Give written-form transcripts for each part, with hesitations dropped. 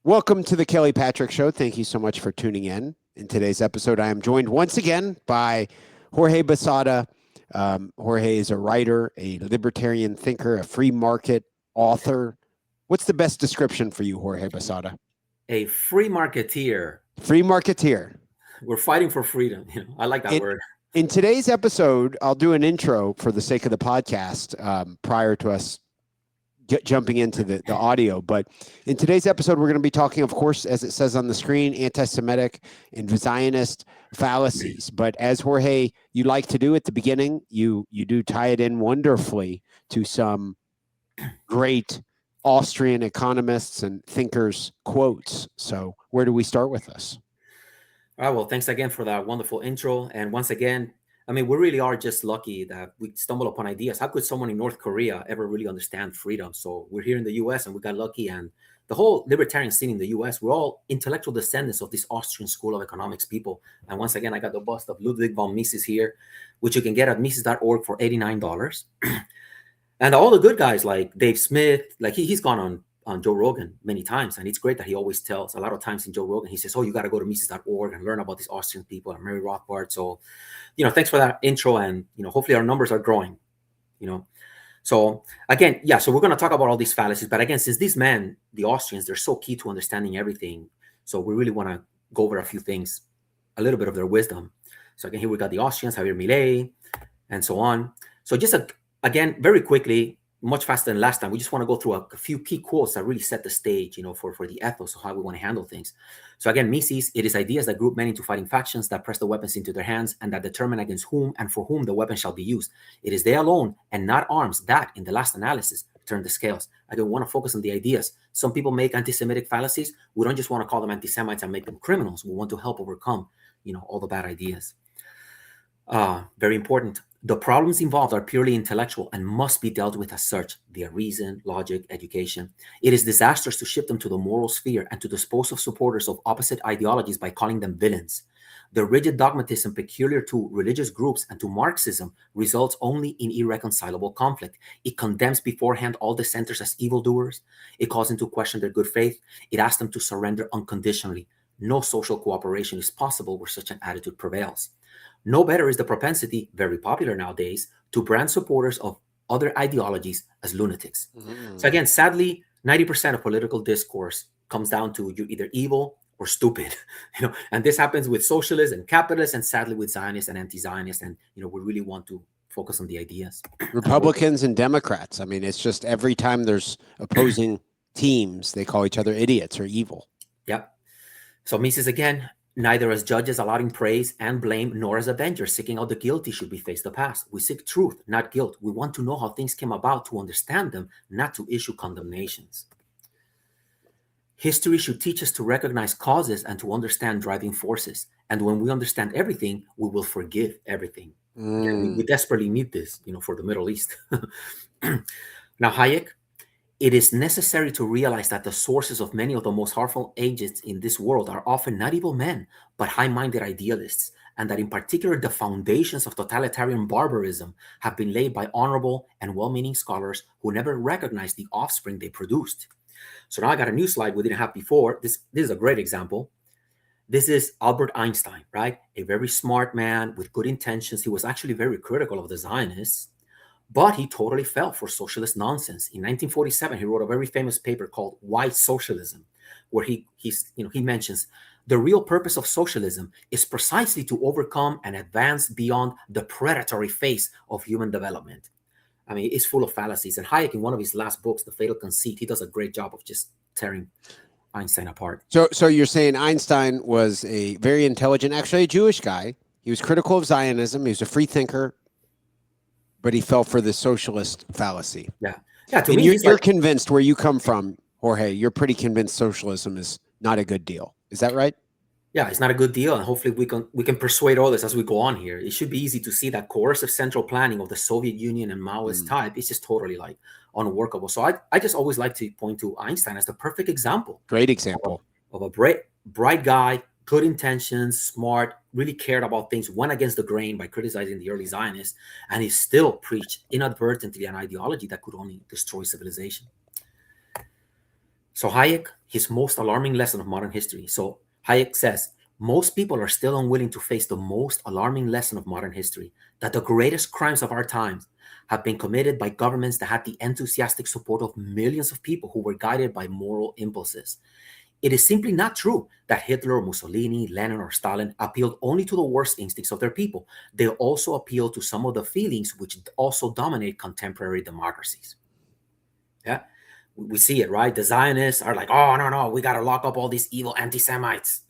Welcome to the Kelly Patrick Show. Thank you so much for tuning in. In today's episode, I am joined once again by Jorge Besada. Jorge is a writer, a libertarian thinker, a free market author. What's the best description for you, Jorge Besada? A free marketeer. Free marketeer. We're fighting for freedom. I like that word. In today's episode, I'll do an intro for the sake of the podcast prior to us jumping into the audio. But in today's episode, we're going to be talking, of course, as it says on the screen, anti-Semitic and Zionist fallacies. But as Jorge, you like to do at the beginning, you do tie it in wonderfully to some great Austrian economists and thinkers' quotes. So where do we start with this? All right, well, thanks again for that wonderful intro. And once again, I mean, we really are just lucky that we stumble upon ideas. How could someone in North Korea ever really understand freedom? So we're here in the US and we got lucky. And the whole libertarian scene in the US, we're all intellectual descendants of this Austrian School of Economics people. And once again, I got the bust of Ludwig von Mises here, which you can get at Mises.org for $89. And all the good guys like Dave Smith, like he's gone on Joe Rogan many times. And it's great that he always tells a lot of times in Joe Rogan, he says, oh, you got to go to Mises.org and learn about these Austrian people and Mary Rothbard. So, thanks for that intro. And, hopefully our numbers are growing, So again, so we're going to talk about all these fallacies. But again, since these men, the Austrians, they're so key to understanding everything. So we really want to go over a few things, a little bit of their wisdom. So again, here we got the Austrians, Javier Milei, and so on. So just again, very quickly, much faster than last time, we just want to go through a few key quotes that really set the stage, for the ethos of how we want to handle things. So again, Mises, it is ideas that group men into fighting factions, that press the weapons into their hands, and that determine against whom and for whom the weapon shall be used. It is they alone, and not arms, that, in the last analysis, turn the scales. Again, we want to focus on the ideas. Some people make anti-Semitic fallacies. We don't just want to call them anti-Semites and make them criminals. We want to help overcome, all the bad ideas. Very important. The problems involved are purely intellectual and must be dealt with as such via reason, logic, education. It is disastrous to shift them to the moral sphere and to dispose of supporters of opposite ideologies by calling them villains. The rigid dogmatism peculiar to religious groups and to Marxism results only in irreconcilable conflict. It condemns beforehand all dissenters as evildoers. It calls into question their good faith. It asks them to surrender unconditionally. No social cooperation is possible where such an attitude prevails. No better is the propensity, very popular nowadays, to brand supporters of other ideologies as lunatics. So again, sadly, 90% of political discourse comes down to you're either evil or stupid, and this happens with socialists and capitalists, and sadly with Zionists and anti-Zionists. And, we really want to focus on the ideas. Republicans and Democrats. I mean, it's just every time there's opposing teams, they call each other idiots or evil. Yep. So Mises again, neither as judges allotting praise and blame, nor as avengers seeking out the guilty should we face the past. We seek truth, not guilt. We want to know how things came about, to understand them, not to issue condemnations. History should teach us to recognize causes and to understand driving forces. And when we understand everything, we will forgive everything. And we desperately need this, for the Middle East. Now, Hayek, it is necessary to realize that the sources of many of the most harmful agents in this world are often not evil men, but high-minded idealists, and that in particular the foundations of totalitarian barbarism have been laid by honorable and well-meaning scholars who never recognized the offspring they produced. So now I got a new slide we didn't have before. This is a great example. This is Albert Einstein, right? A very smart man with good intentions. He was actually very critical of the Zionists, but he totally fell for socialist nonsense. In 1947, he wrote a very famous paper called Why Socialism, where he mentions the real purpose of socialism is precisely to overcome and advance beyond the predatory phase of human development. I mean, it's full of fallacies. And Hayek, in one of his last books, The Fatal Conceit, he does a great job of just tearing Einstein apart. So you're saying Einstein was a very intelligent, actually a Jewish guy. He was critical of Zionism. He was a free thinker, but he fell for the socialist fallacy. Yeah. To me, you're convinced where you come from, Jorge. You're pretty convinced socialism is not a good deal. Is that right? Yeah, it's not a good deal, and hopefully we can persuade others as we go on here. It should be easy to see that coercive central planning of the Soviet Union and Maoist type is just totally unworkable. So I just always like to point to Einstein as the perfect example. Great example of a bright guy, good intentions, smart, really cared about things, went against the grain by criticizing the early Zionists, and he still preached inadvertently an ideology that could only destroy civilization. So Hayek, his most alarming lesson of modern history. So Hayek says, most people are still unwilling to face the most alarming lesson of modern history, that the greatest crimes of our times have been committed by governments that had the enthusiastic support of millions of people who were guided by moral impulses. It is simply not true that Hitler, Mussolini, Lenin, or Stalin appealed only to the worst instincts of their people. They also appealed to some of the feelings which also dominate contemporary democracies. Yeah, we see it, right? The Zionists are like, oh, no, we got to lock up all these evil anti-Semites,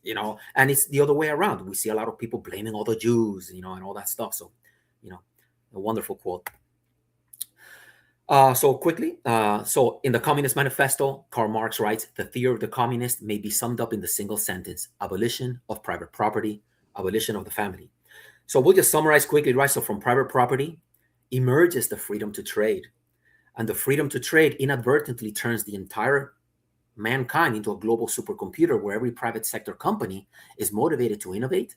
and it's the other way around. We see a lot of people blaming all the Jews, and all that stuff. So, a wonderful quote. So in the Communist Manifesto, Karl Marx writes, the theory of the communist may be summed up in the single sentence: abolition of private property, abolition of the family. So we'll just summarize quickly, right? So from private property emerges the freedom to trade. And the freedom to trade inadvertently turns the entire mankind into a global supercomputer where every private sector company is motivated to innovate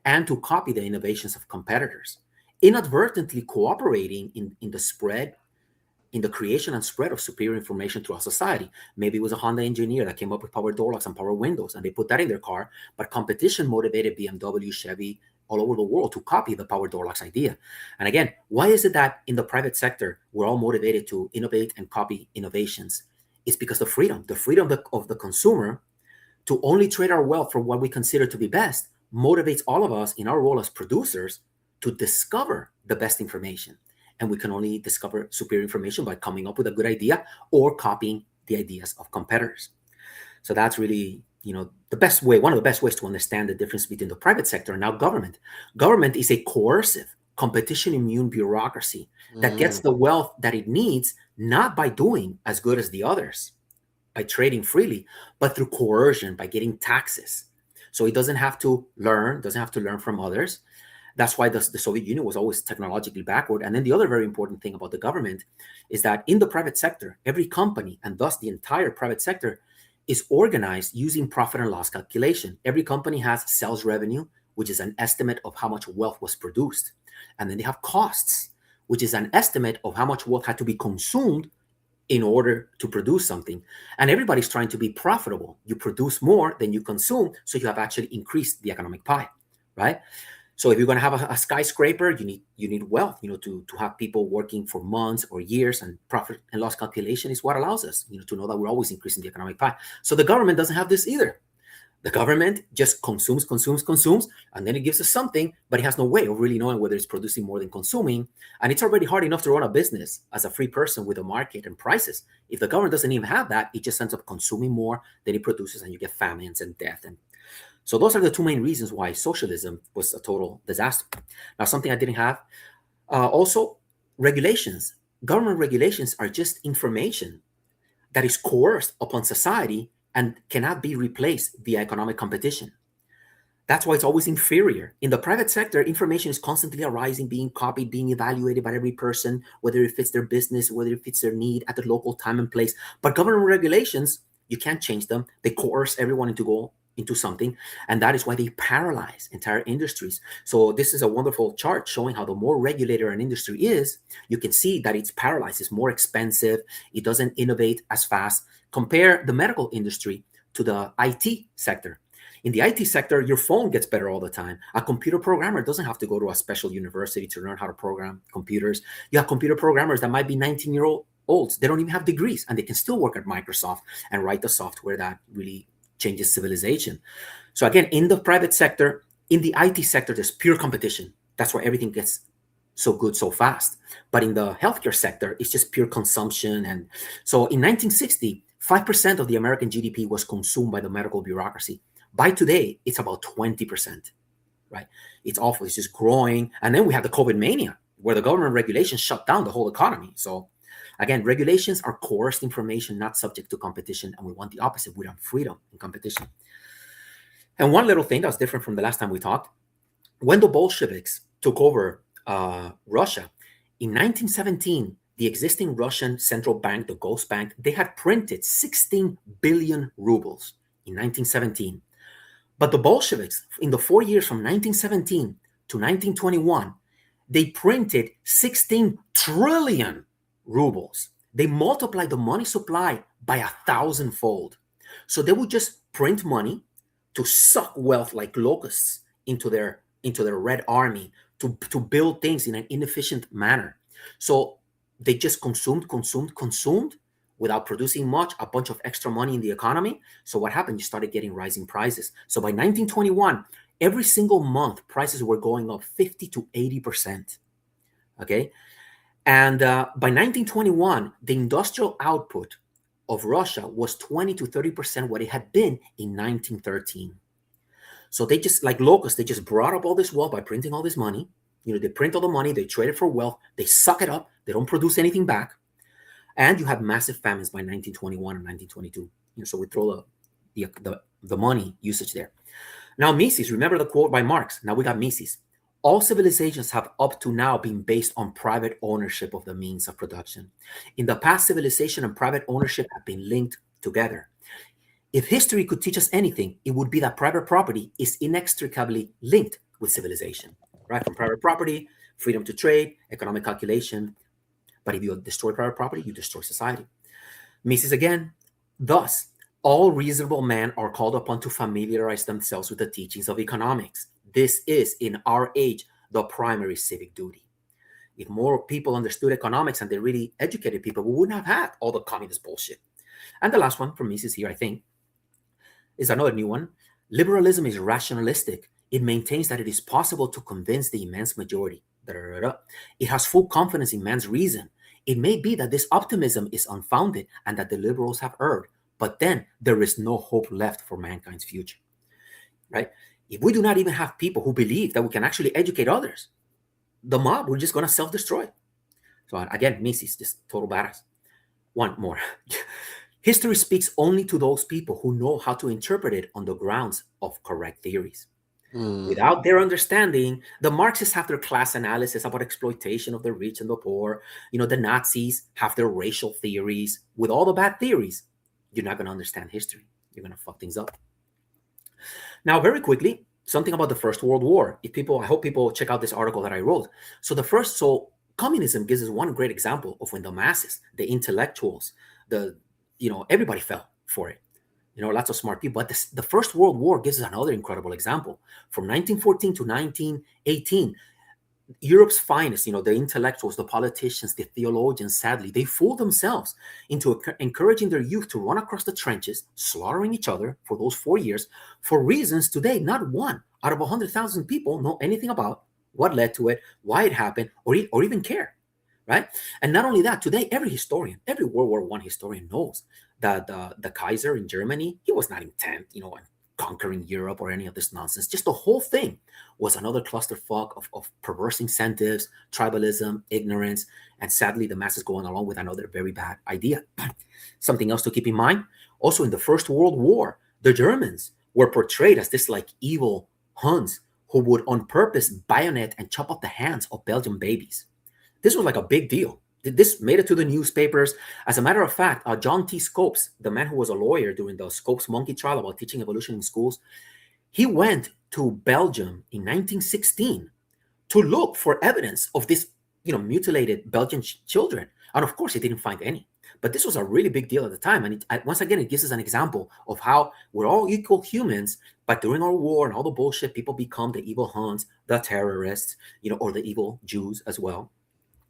and to copy the innovations of competitors, inadvertently cooperating in the spread, in the creation and spread of superior information throughout society. Maybe it was a Honda engineer that came up with power door locks and power windows, and they put that in their car, but competition motivated BMW, Chevy, all over the world to copy the power door locks idea. And again, why is it that in the private sector, we're all motivated to innovate and copy innovations? It's because the freedom of the consumer to only trade our wealth for what we consider to be best motivates all of us in our role as producers to discover the best information. And we can only discover superior information by coming up with a good idea or copying the ideas of competitors. So that's really, the best way, one of the best ways to understand the difference between the private sector and now government. Government is a coercive, competition-immune bureaucracy that gets the wealth that it needs, not by doing as good as the others, by trading freely, but through coercion, by getting taxes. So it doesn't have to learn from others. That's why the Soviet Union was always technologically backward. And then the other very important thing about the government is that in the private sector, every company, and thus the entire private sector, is organized using profit and loss calculation. Every company has sales revenue, which is an estimate of how much wealth was produced. And then they have costs, which is an estimate of how much wealth had to be consumed in order to produce something. And everybody's trying to be profitable. You produce more than you consume, so you have actually increased the economic pie, right? So if you're going to have a skyscraper, you need wealth, to have people working for months or years, and profit and loss calculation is what allows us, to know that we're always increasing the economic pie. So the government doesn't have this either. The government just consumes, and then it gives us something, but it has no way of really knowing whether it's producing more than consuming. And it's already hard enough to run a business as a free person with a market and prices. If the government doesn't even have that, it just ends up consuming more than it produces, and you get famines and death. And so those are the two main reasons why socialism was a total disaster. Now, something I didn't have, also regulations. Government regulations are just information that is coerced upon society and cannot be replaced via economic competition. That's why it's always inferior. In the private sector, information is constantly arising, being copied, being evaluated by every person, whether it fits their business, whether it fits their need at the local time and place. But government regulations, you can't change them. They coerce everyone into something, and that is why they paralyze entire industries. So this is a wonderful chart showing how the more regulated an industry is, you can see that it's paralyzed, it's more expensive, it doesn't innovate as fast. Compare the medical industry to the IT sector. In the IT sector, your phone gets better all the time. A computer programmer doesn't have to go to a special university to learn how to program computers. You have computer programmers that might be 19-year-olds. They don't even have degrees, and they can still work at Microsoft and write the software that really changes civilization. So again, in the private sector, in the IT sector, there's pure competition. That's why everything gets so good so fast. But in the healthcare sector, it's just pure consumption. And so in 1960, 5% of the American GDP was consumed by the medical bureaucracy. By today, it's about 20%, right? It's awful. It's just growing. And then we have the COVID mania, where the government regulations shut down the whole economy. So again, regulations are coerced information, not subject to competition, and we want the opposite. We want freedom and competition. And one little thing that was different from the last time we talked, when the Bolsheviks took over Russia, in 1917, the existing Russian central bank, the Ghost Bank, they had printed 16 billion rubles in 1917. But the Bolsheviks, in the 4 years from 1917 to 1921, they printed 16 trillion rubles. They multiplied the money supply by 1,000-fold. So they would just print money to suck wealth like locusts into their Red Army to build things in an inefficient manner. So they just consumed without producing much, a bunch of extra money in the economy. So what happened? You started getting rising prices. So by 1921, every single month, prices were going up 50 to 80%. Okay. And by 1921, the industrial output of Russia was 20 to 30% what it had been in 1913. So they just, like locusts, they just brought up all this wealth by printing all this money. They print all the money, they trade it for wealth, they suck it up, they don't produce anything back. And you have massive famines by 1921 and 1922. So we throw the money usage there. Now, Mises, remember the quote by Marx. Now we got Mises. All civilizations have up to now been based on private ownership of the means of production. In the past, civilization and private ownership have been linked together. If history could teach us anything, it would be that private property is inextricably linked with civilization, right? From private property, freedom to trade, economic calculation. But if you destroy private property, you destroy society. Mises again. Thus, all reasonable men are called upon to familiarize themselves with the teachings of economics. This is, in our age, the primary civic duty. If more people understood economics and they really educated people, we wouldn't have had all the communist bullshit. And the last one from Mises here, I think, is another new one. Liberalism is rationalistic. It maintains that it is possible to convince the immense majority. It has full confidence in man's reason. It may be that this optimism is unfounded and that the liberals have erred, but then there is no hope left for mankind's future, right? If we do not even have people who believe that we can actually educate others, the mob, we're just going to self-destroy. So again, Mises, just total badass. One more. History speaks only to those people who know how to interpret it on the grounds of correct theories. Without their understanding, the Marxists have their class analysis about exploitation of the rich and the poor. The Nazis have their racial theories. With all the bad theories, you're not going to understand history. You're going to fuck things up. Now, very quickly, something about the First World War. I hope people check out this article that I wrote. So communism gives us one great example of when the masses, the intellectuals, everybody fell for it. Lots of smart people. But the First World War gives us another incredible example. From 1914 to 1918, Europe's finest, the intellectuals, the politicians, the theologians, sadly, they fooled themselves into encouraging their youth to run across the trenches, slaughtering each other for those 4 years, for reasons today not one out of 100,000 people know anything about what led to it, why it happened, or even care, right? And not only that, today, every World War I historian knows that the Kaiser in Germany, he was not intent, on conquering Europe or any of this nonsense. Just the whole thing was another clusterfuck of perverse incentives, tribalism, ignorance, and sadly, the masses going along with another very bad idea. Something else to keep in mind, also in the First World War, the Germans were portrayed as this like evil Huns who would on purpose bayonet and chop off the hands of Belgian babies. This was like a big deal. This made it to the newspapers. As a matter of fact, John T. Scopes, the man who was a lawyer during the Scopes monkey trial about teaching evolution in schools, he went to Belgium in 1916 to look for evidence of this, mutilated Belgian children. And of course, he didn't find any. But this was a really big deal at the time. And once again, it gives us an example of how we're all equal humans, but during our war and all the bullshit, people become the evil Huns, the terrorists, or the evil Jews as well,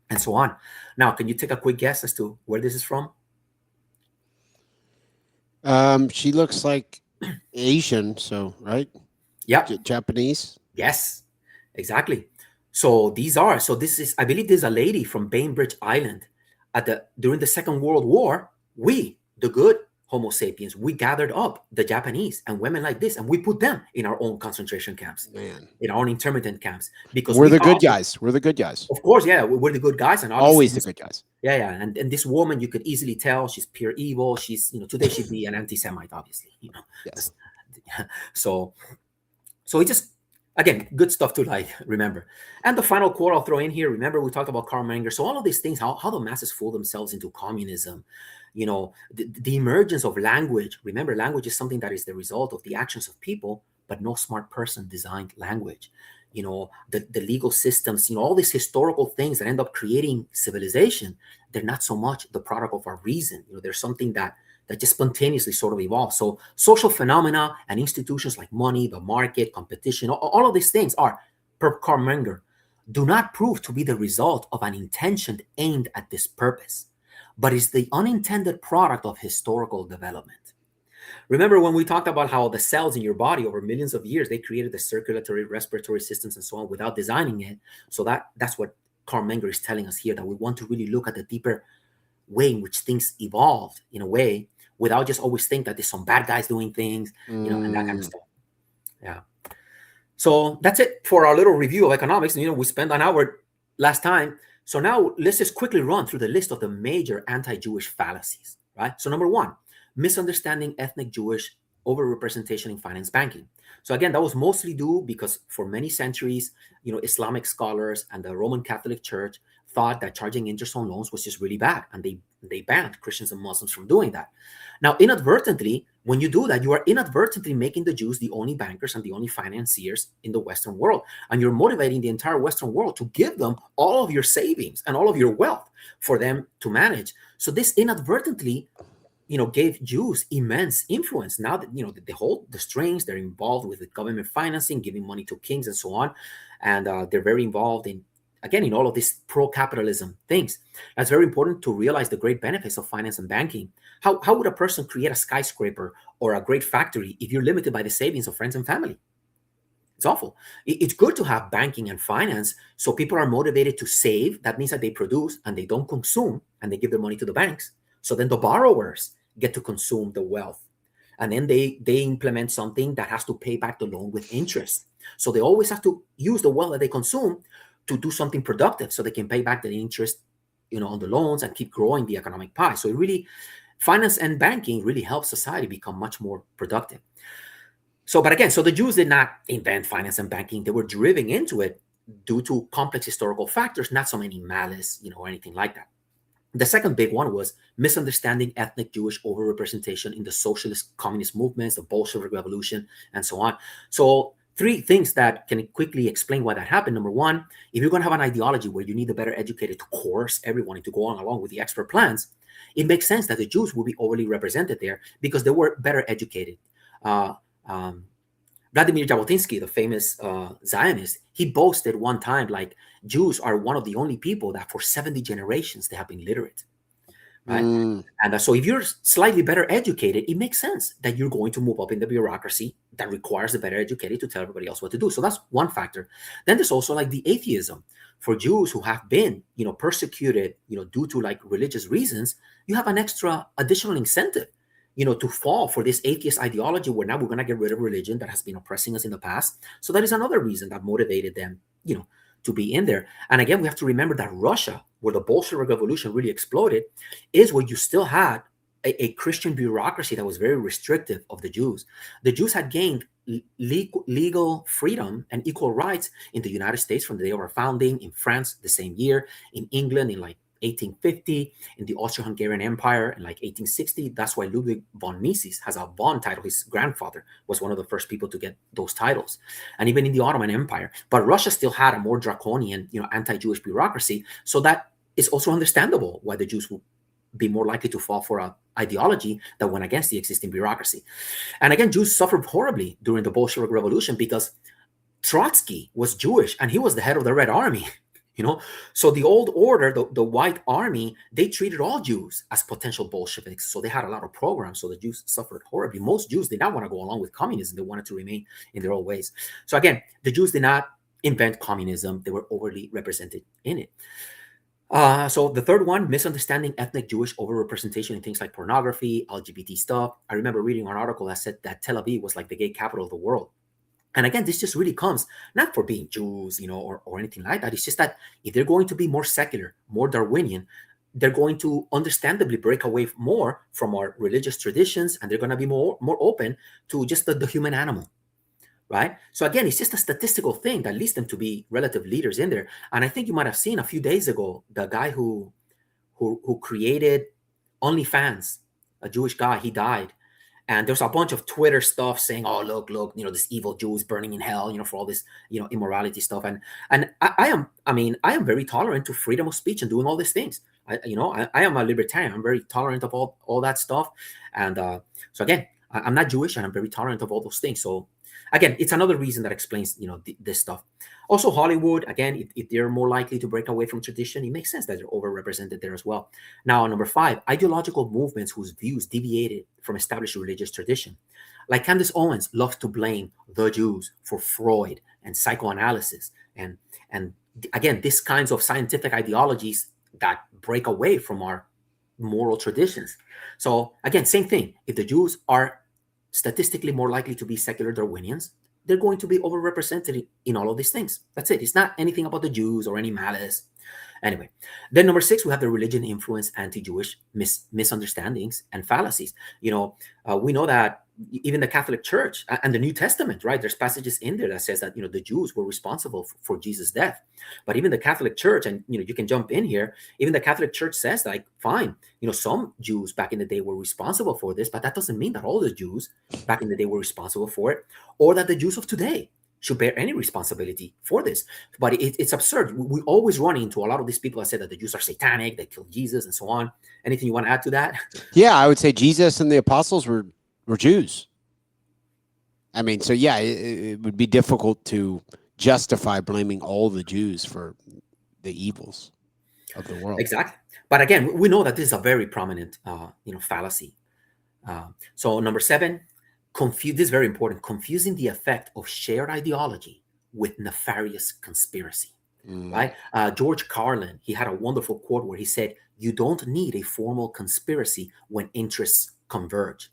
and so on. Now, can you take a quick guess as to where this is from? She looks like Asian, so right? Yeah. Japanese. Yes, exactly. So this is, I believe, there's a lady from Bainbridge Island during the Second World War. We, the good Homo sapiens, we gathered up the Japanese and women like this, and we put them in our own concentration camps, in our own intermittent camps, because we're the good guys. We're the good guys. Of course, yeah, we're the good guys, and always the good guys. Yeah. And this woman, you could easily tell she's pure evil. She's, today she'd be an anti-Semite, obviously. Yes. So it just, again, good stuff to remember. And the final quote I'll throw in here. Remember, we talked about Karl Menger. So all of these things, how the masses fool themselves into communism. The emergence of language. Remember, language is something that is the result of the actions of people, but no smart person designed language. The legal systems, all these historical things that end up creating civilization, they're not so much the product of our reason. There's something that that just spontaneously sort of evolve. So social phenomena and institutions like money, the market, competition, all of these things are, per Karl Menger, do not prove to be the result of an intention aimed at this purpose, but is the unintended product of historical development. Remember when we talked about how the cells in your body over millions of years, they created the circulatory, respiratory systems and so on without designing it. So that's what Karl Menger is telling us here, that we want to really look at the deeper way in which things evolved in a way without just always think that there's some bad guys doing things, and that kind of stuff. Yeah. So that's it for our little review of economics. We spent an hour last time. So now let's just quickly run through the list of the major anti-Jewish fallacies, right? So number one, misunderstanding ethnic Jewish overrepresentation in finance banking. So again, that was mostly due because for many centuries, Islamic scholars and the Roman Catholic Church thought that charging interest on loans was just really bad, and they banned Christians and Muslims from doing that. Now, inadvertently, when you do that, you are inadvertently making the Jews the only bankers and the only financiers in the Western world, and you're motivating the entire Western world to give them all of your savings and all of your wealth for them to manage. So this inadvertently gave Jews immense influence. Now that, they hold the strings, they're involved with the government financing, giving money to kings and so on. And they're very involved in all of these pro-capitalism things. That's very important to realize the great benefits of finance and banking. How would a person create a skyscraper or a great factory if you're limited by the savings of friends and family? It's awful. It's good to have banking and finance so people are motivated to save. That means that they produce and they don't consume, and they give their money to the banks. So then the borrowers get to consume the wealth. And then they implement something that has to pay back the loan with interest. So they always have to use the wealth that they consume to do something productive so they can pay back the interest, on the loans and keep growing the economic pie. So it really, finance and banking really helps society become much more productive. So, but again, so the Jews did not invent finance and banking. They were driven into it due to complex historical factors, not so many malice, or anything like that. The second big one was misunderstanding ethnic Jewish overrepresentation in the socialist communist movements, the Bolshevik Revolution, and so on. So three things that can quickly explain why that happened. Number one, if you're going to have an ideology where you need the better educated to coerce everyone into going along with the expert plans, it makes sense that the Jews will be overly represented there because they were better educated. Vladimir Jabotinsky, the famous Zionist, he boasted one time, like, Jews are one of the only people that for 70 generations they have been literate, right? And so if you're slightly better educated, it makes sense that you're going to move up in the bureaucracy that requires the better educated to tell everybody else what to do. So that's one factor. Then there's also like the atheism. For Jews who have been, persecuted, due to like religious reasons, you have an additional incentive to fall for this atheist ideology where now we're going to get rid of religion that has been oppressing us in the past. So that is another reason that motivated them, to be in there. And again, we have to remember that Russia, where the Bolshevik Revolution really exploded, is where you still had a Christian bureaucracy that was very restrictive of the Jews. The Jews had gained legal freedom and equal rights in the United States from the day of our founding, in France the same year, in England in like 1850, in the Austro-Hungarian Empire in like 1860. That's why Ludwig von Mises has a von title. His grandfather was one of the first people to get those titles. And even in the Ottoman Empire. But Russia still had a more draconian, anti-Jewish bureaucracy. So that is also understandable why the Jews would be more likely to fall for an ideology that went against the existing bureaucracy. And again, Jews suffered horribly during the Bolshevik Revolution because Trotsky was Jewish and he was the head of the Red Army. So the old order, the white army, they treated all Jews as potential Bolsheviks. So they had a lot of programs. So the Jews suffered horribly. Most Jews did not want to go along with communism. They wanted to remain in their old ways. So again, the Jews did not invent communism. They were overly represented in it. So the third one, misunderstanding ethnic Jewish overrepresentation in things like pornography, LGBT stuff. I remember reading an article that said that Tel Aviv was like the gay capital of the world. And again, this just really comes not for being Jews, or anything like that. It's just that if they're going to be more secular, more Darwinian, they're going to understandably break away more from our religious traditions, and they're going to be more open to just the human animal, right? So again, it's just a statistical thing that leads them to be relative leaders in there. And I think you might have seen a few days ago, the guy who created OnlyFans, a Jewish guy, he died. And there's a bunch of Twitter stuff saying, "Oh, look, this evil Jew is burning in hell, for all this, immorality stuff." And I am very tolerant to freedom of speech and doing all these things. I am a libertarian. I'm very tolerant of all that stuff. And so again, I'm not Jewish, and I'm very tolerant of all those things. So again, it's another reason that explains, this stuff. Also, Hollywood, again, if they're more likely to break away from tradition, it makes sense that they're overrepresented there as well. Now, number 5, ideological movements whose views deviated from established religious tradition. Like Candace Owens loves to blame the Jews for Freud and psychoanalysis. And again, these kinds of scientific ideologies that break away from our moral traditions. So again, same thing. If the Jews are statistically more likely to be secular Darwinians, they're going to be overrepresented in all of these things. That's it. It's not anything about the Jews or any malice. Anyway, then number 6, we have the religion influence anti-Jewish misunderstandings and fallacies. We know that even the Catholic Church and the New Testament, right? There's passages in there that says that, the Jews were responsible for Jesus' death. But even the Catholic Church, and, you can jump in here, even the Catholic Church says, like, fine, some Jews back in the day were responsible for this, but that doesn't mean that all the Jews back in the day were responsible for it, or that the Jews of today should bear any responsibility for this. But it's absurd. We always run into a lot of these people that say that the Jews are satanic, they killed Jesus, and so on. Anything you want to add to that? Yeah, I would say Jesus and the apostles were Jews. I mean, so yeah, it would be difficult to justify blaming all the Jews for the evils of the world. Exactly. But again, we know that this is a very prominent, fallacy. So number 7, this is very important, confusing the effect of shared ideology with nefarious conspiracy, right? George Carlin, he had a wonderful quote where he said, "You don't need a formal conspiracy when interests converge."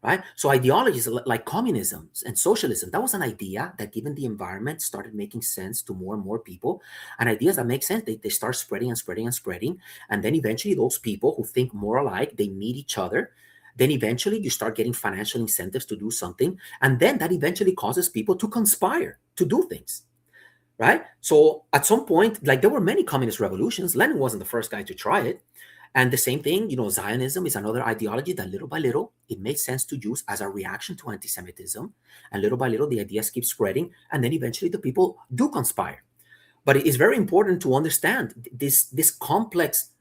Right? So ideologies like communism and socialism, that was an idea that, given the environment, started making sense to more and more people. And ideas that make sense, they start spreading and spreading and spreading. And then eventually those people who think more alike, they meet each other. Then eventually you start getting financial incentives to do something. And then that eventually causes people to conspire, to do things. Right? So at some point, like, there were many communist revolutions. Lenin wasn't the first guy to try it. And the same thing, Zionism is another ideology that little by little, it made sense to Jews as a reaction to anti-Semitism. And little by little, the ideas keep spreading. And then eventually the people do conspire. But it is very important to understand this complex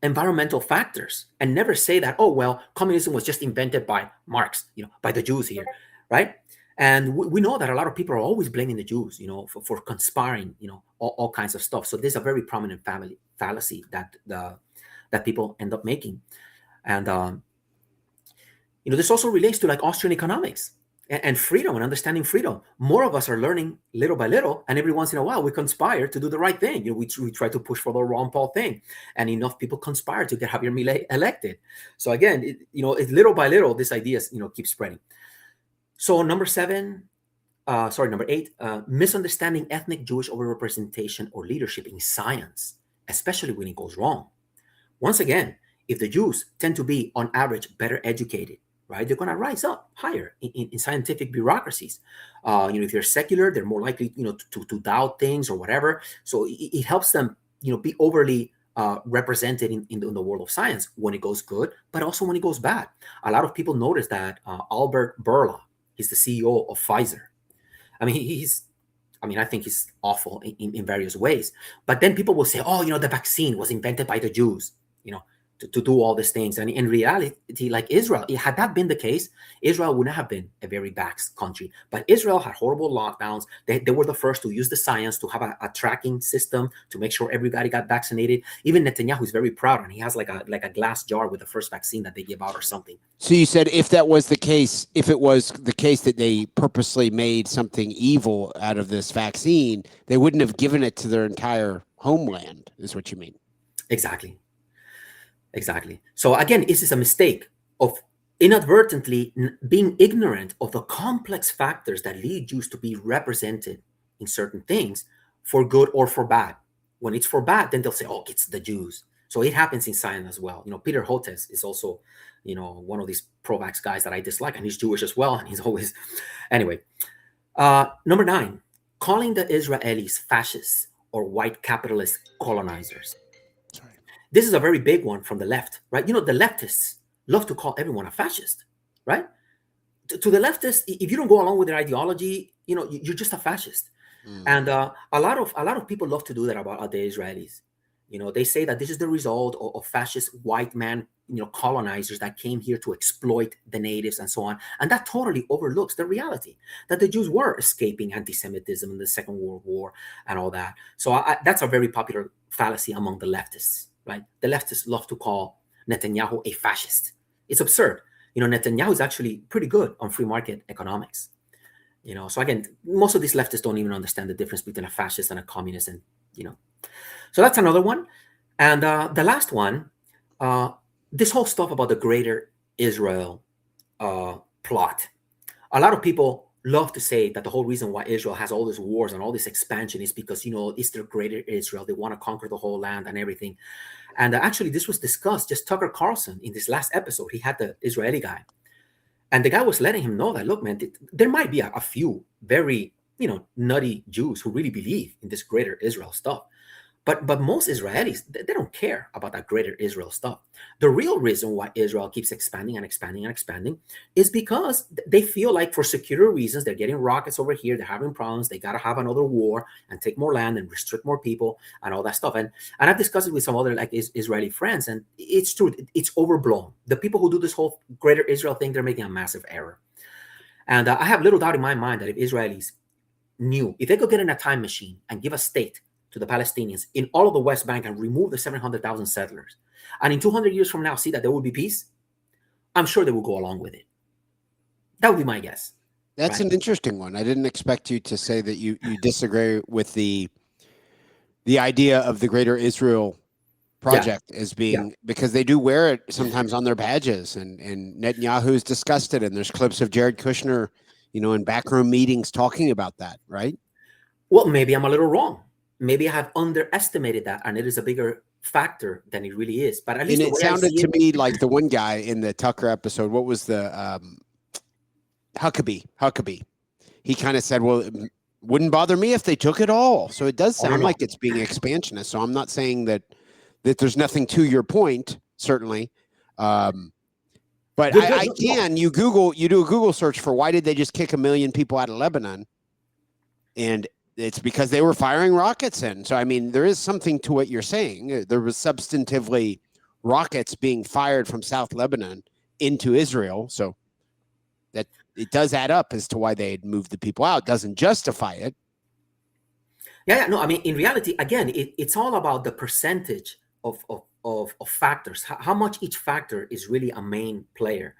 environmental factors and never say that, oh, well, communism was just invented by Marx, by the Jews here, right? And we know that a lot of people are always blaming the Jews, for conspiring, all kinds of stuff. So there's a very prominent fallacy that people end up making. And, this also relates to, like, Austrian economics and freedom and understanding freedom. More of us are learning little by little, and every once in a while we conspire to do the right thing. We try to push for the Ron Paul thing, and enough people conspire to get Javier Milei elected. So again, it's little by little, these ideas, keep spreading. So number 8, misunderstanding ethnic Jewish overrepresentation or leadership in science, especially when it goes wrong. Once again, if the Jews tend to be, on average, better educated, right, they're going to rise up higher in scientific bureaucracies. If they're secular, they're more likely, to doubt things or whatever. So it helps them, be overly represented in the world of science when it goes good, but also when it goes bad. A lot of people notice that Albert Bourla, he's the CEO of Pfizer. I mean, I think he's awful in various ways. But then people will say, oh, the vaccine was invented by the Jews, to do all these things. And in reality, like Israel, had that been the case, Israel wouldn't have been a very vaxxed country. But Israel had horrible lockdowns. They were the first to use the science to have a tracking system to make sure everybody got vaccinated. Even Netanyahu is very proud, and he has like a glass jar with the first vaccine that they give out or something. So you said if that was the case, if it was the case that they purposely made something evil out of this vaccine, they wouldn't have given it to their entire homeland, is what you mean? Exactly. So again, this is a mistake of inadvertently being ignorant of the complex factors that lead Jews to be represented in certain things for good or for bad. When it's for bad, then they'll say, oh, it's the Jews. So it happens in science as well. Peter Hotez is also, one of these pro-vax guys that I dislike, and he's Jewish as well. And he's always, anyway. Number 9, calling the Israelis fascists or white capitalist colonizers. This is a very big one from the left, right? The leftists love to call everyone a fascist, right? To the leftists, if you don't go along with their ideology, you're just a fascist. And a lot of people love to do that about the Israelis. They say that this is the result of fascist white man, colonizers that came here to exploit the natives and so on. And that totally overlooks the reality that the Jews were escaping anti-Semitism in the Second World War and all that. So that's a very popular fallacy among the leftists, right? The leftists love to call Netanyahu a fascist. It's absurd. Netanyahu is actually pretty good on free market economics. So again, most of these leftists don't even understand the difference between a fascist and a communist, and so that's another one. And the last one, this whole stuff about the Greater Israel plot. A lot of people love to say that the whole reason why Israel has all these wars and all this expansion is because, it's their Greater Israel. They want to conquer the whole land and everything. And actually, this was discussed, just Tucker Carlson, in this last episode. He had the Israeli guy. And the guy was letting him know that, look, man, there might be a few very, nutty Jews who really believe in this Greater Israel stuff. But most Israelis, they don't care about that Greater Israel stuff. The real reason why Israel keeps expanding and expanding and expanding is because they feel like, for security reasons, they're getting rockets over here, they're having problems, they got to have another war and take more land and restrict more people and all that stuff. And I've discussed it with some other Israeli friends, and it's true, it's overblown. The people who do this whole Greater Israel thing, they're making a massive error. And I have little doubt in my mind that if Israelis knew, if they could get in a time machine and give a state to the Palestinians in all of the West Bank and remove the 700,000 settlers, and in 200 years from now see that there will be peace, I'm sure they will go along with it. That would be my guess. That's an interesting one. I didn't expect you to say that you disagree with the idea of the Greater Israel project as being, because they do wear it sometimes on their badges, and Netanyahu's discussed it, and there's clips of Jared Kushner, in backroom meetings talking about that, right? Well, maybe I'm a little wrong. Maybe I have underestimated that, and it is a bigger factor than it really is. But at least it sounded to me like the one guy in the Tucker episode. What was the Huckabee? He kind of said, "Well, it wouldn't bother me if they took it all." So it does sound like it's being expansionist. So I'm not saying that there's nothing to your point, certainly. But you do a Google search for why did they just kick 1 million people out of Lebanon, and it's because they were firing rockets in. So, I mean, there is something to what you're saying. There was substantively rockets being fired from South Lebanon into Israel. So that it does add up as to why they had moved the people out. Doesn't justify it. Yeah. No, I mean, in reality, again, it's all about the percentage of factors, how much each factor is really a main player.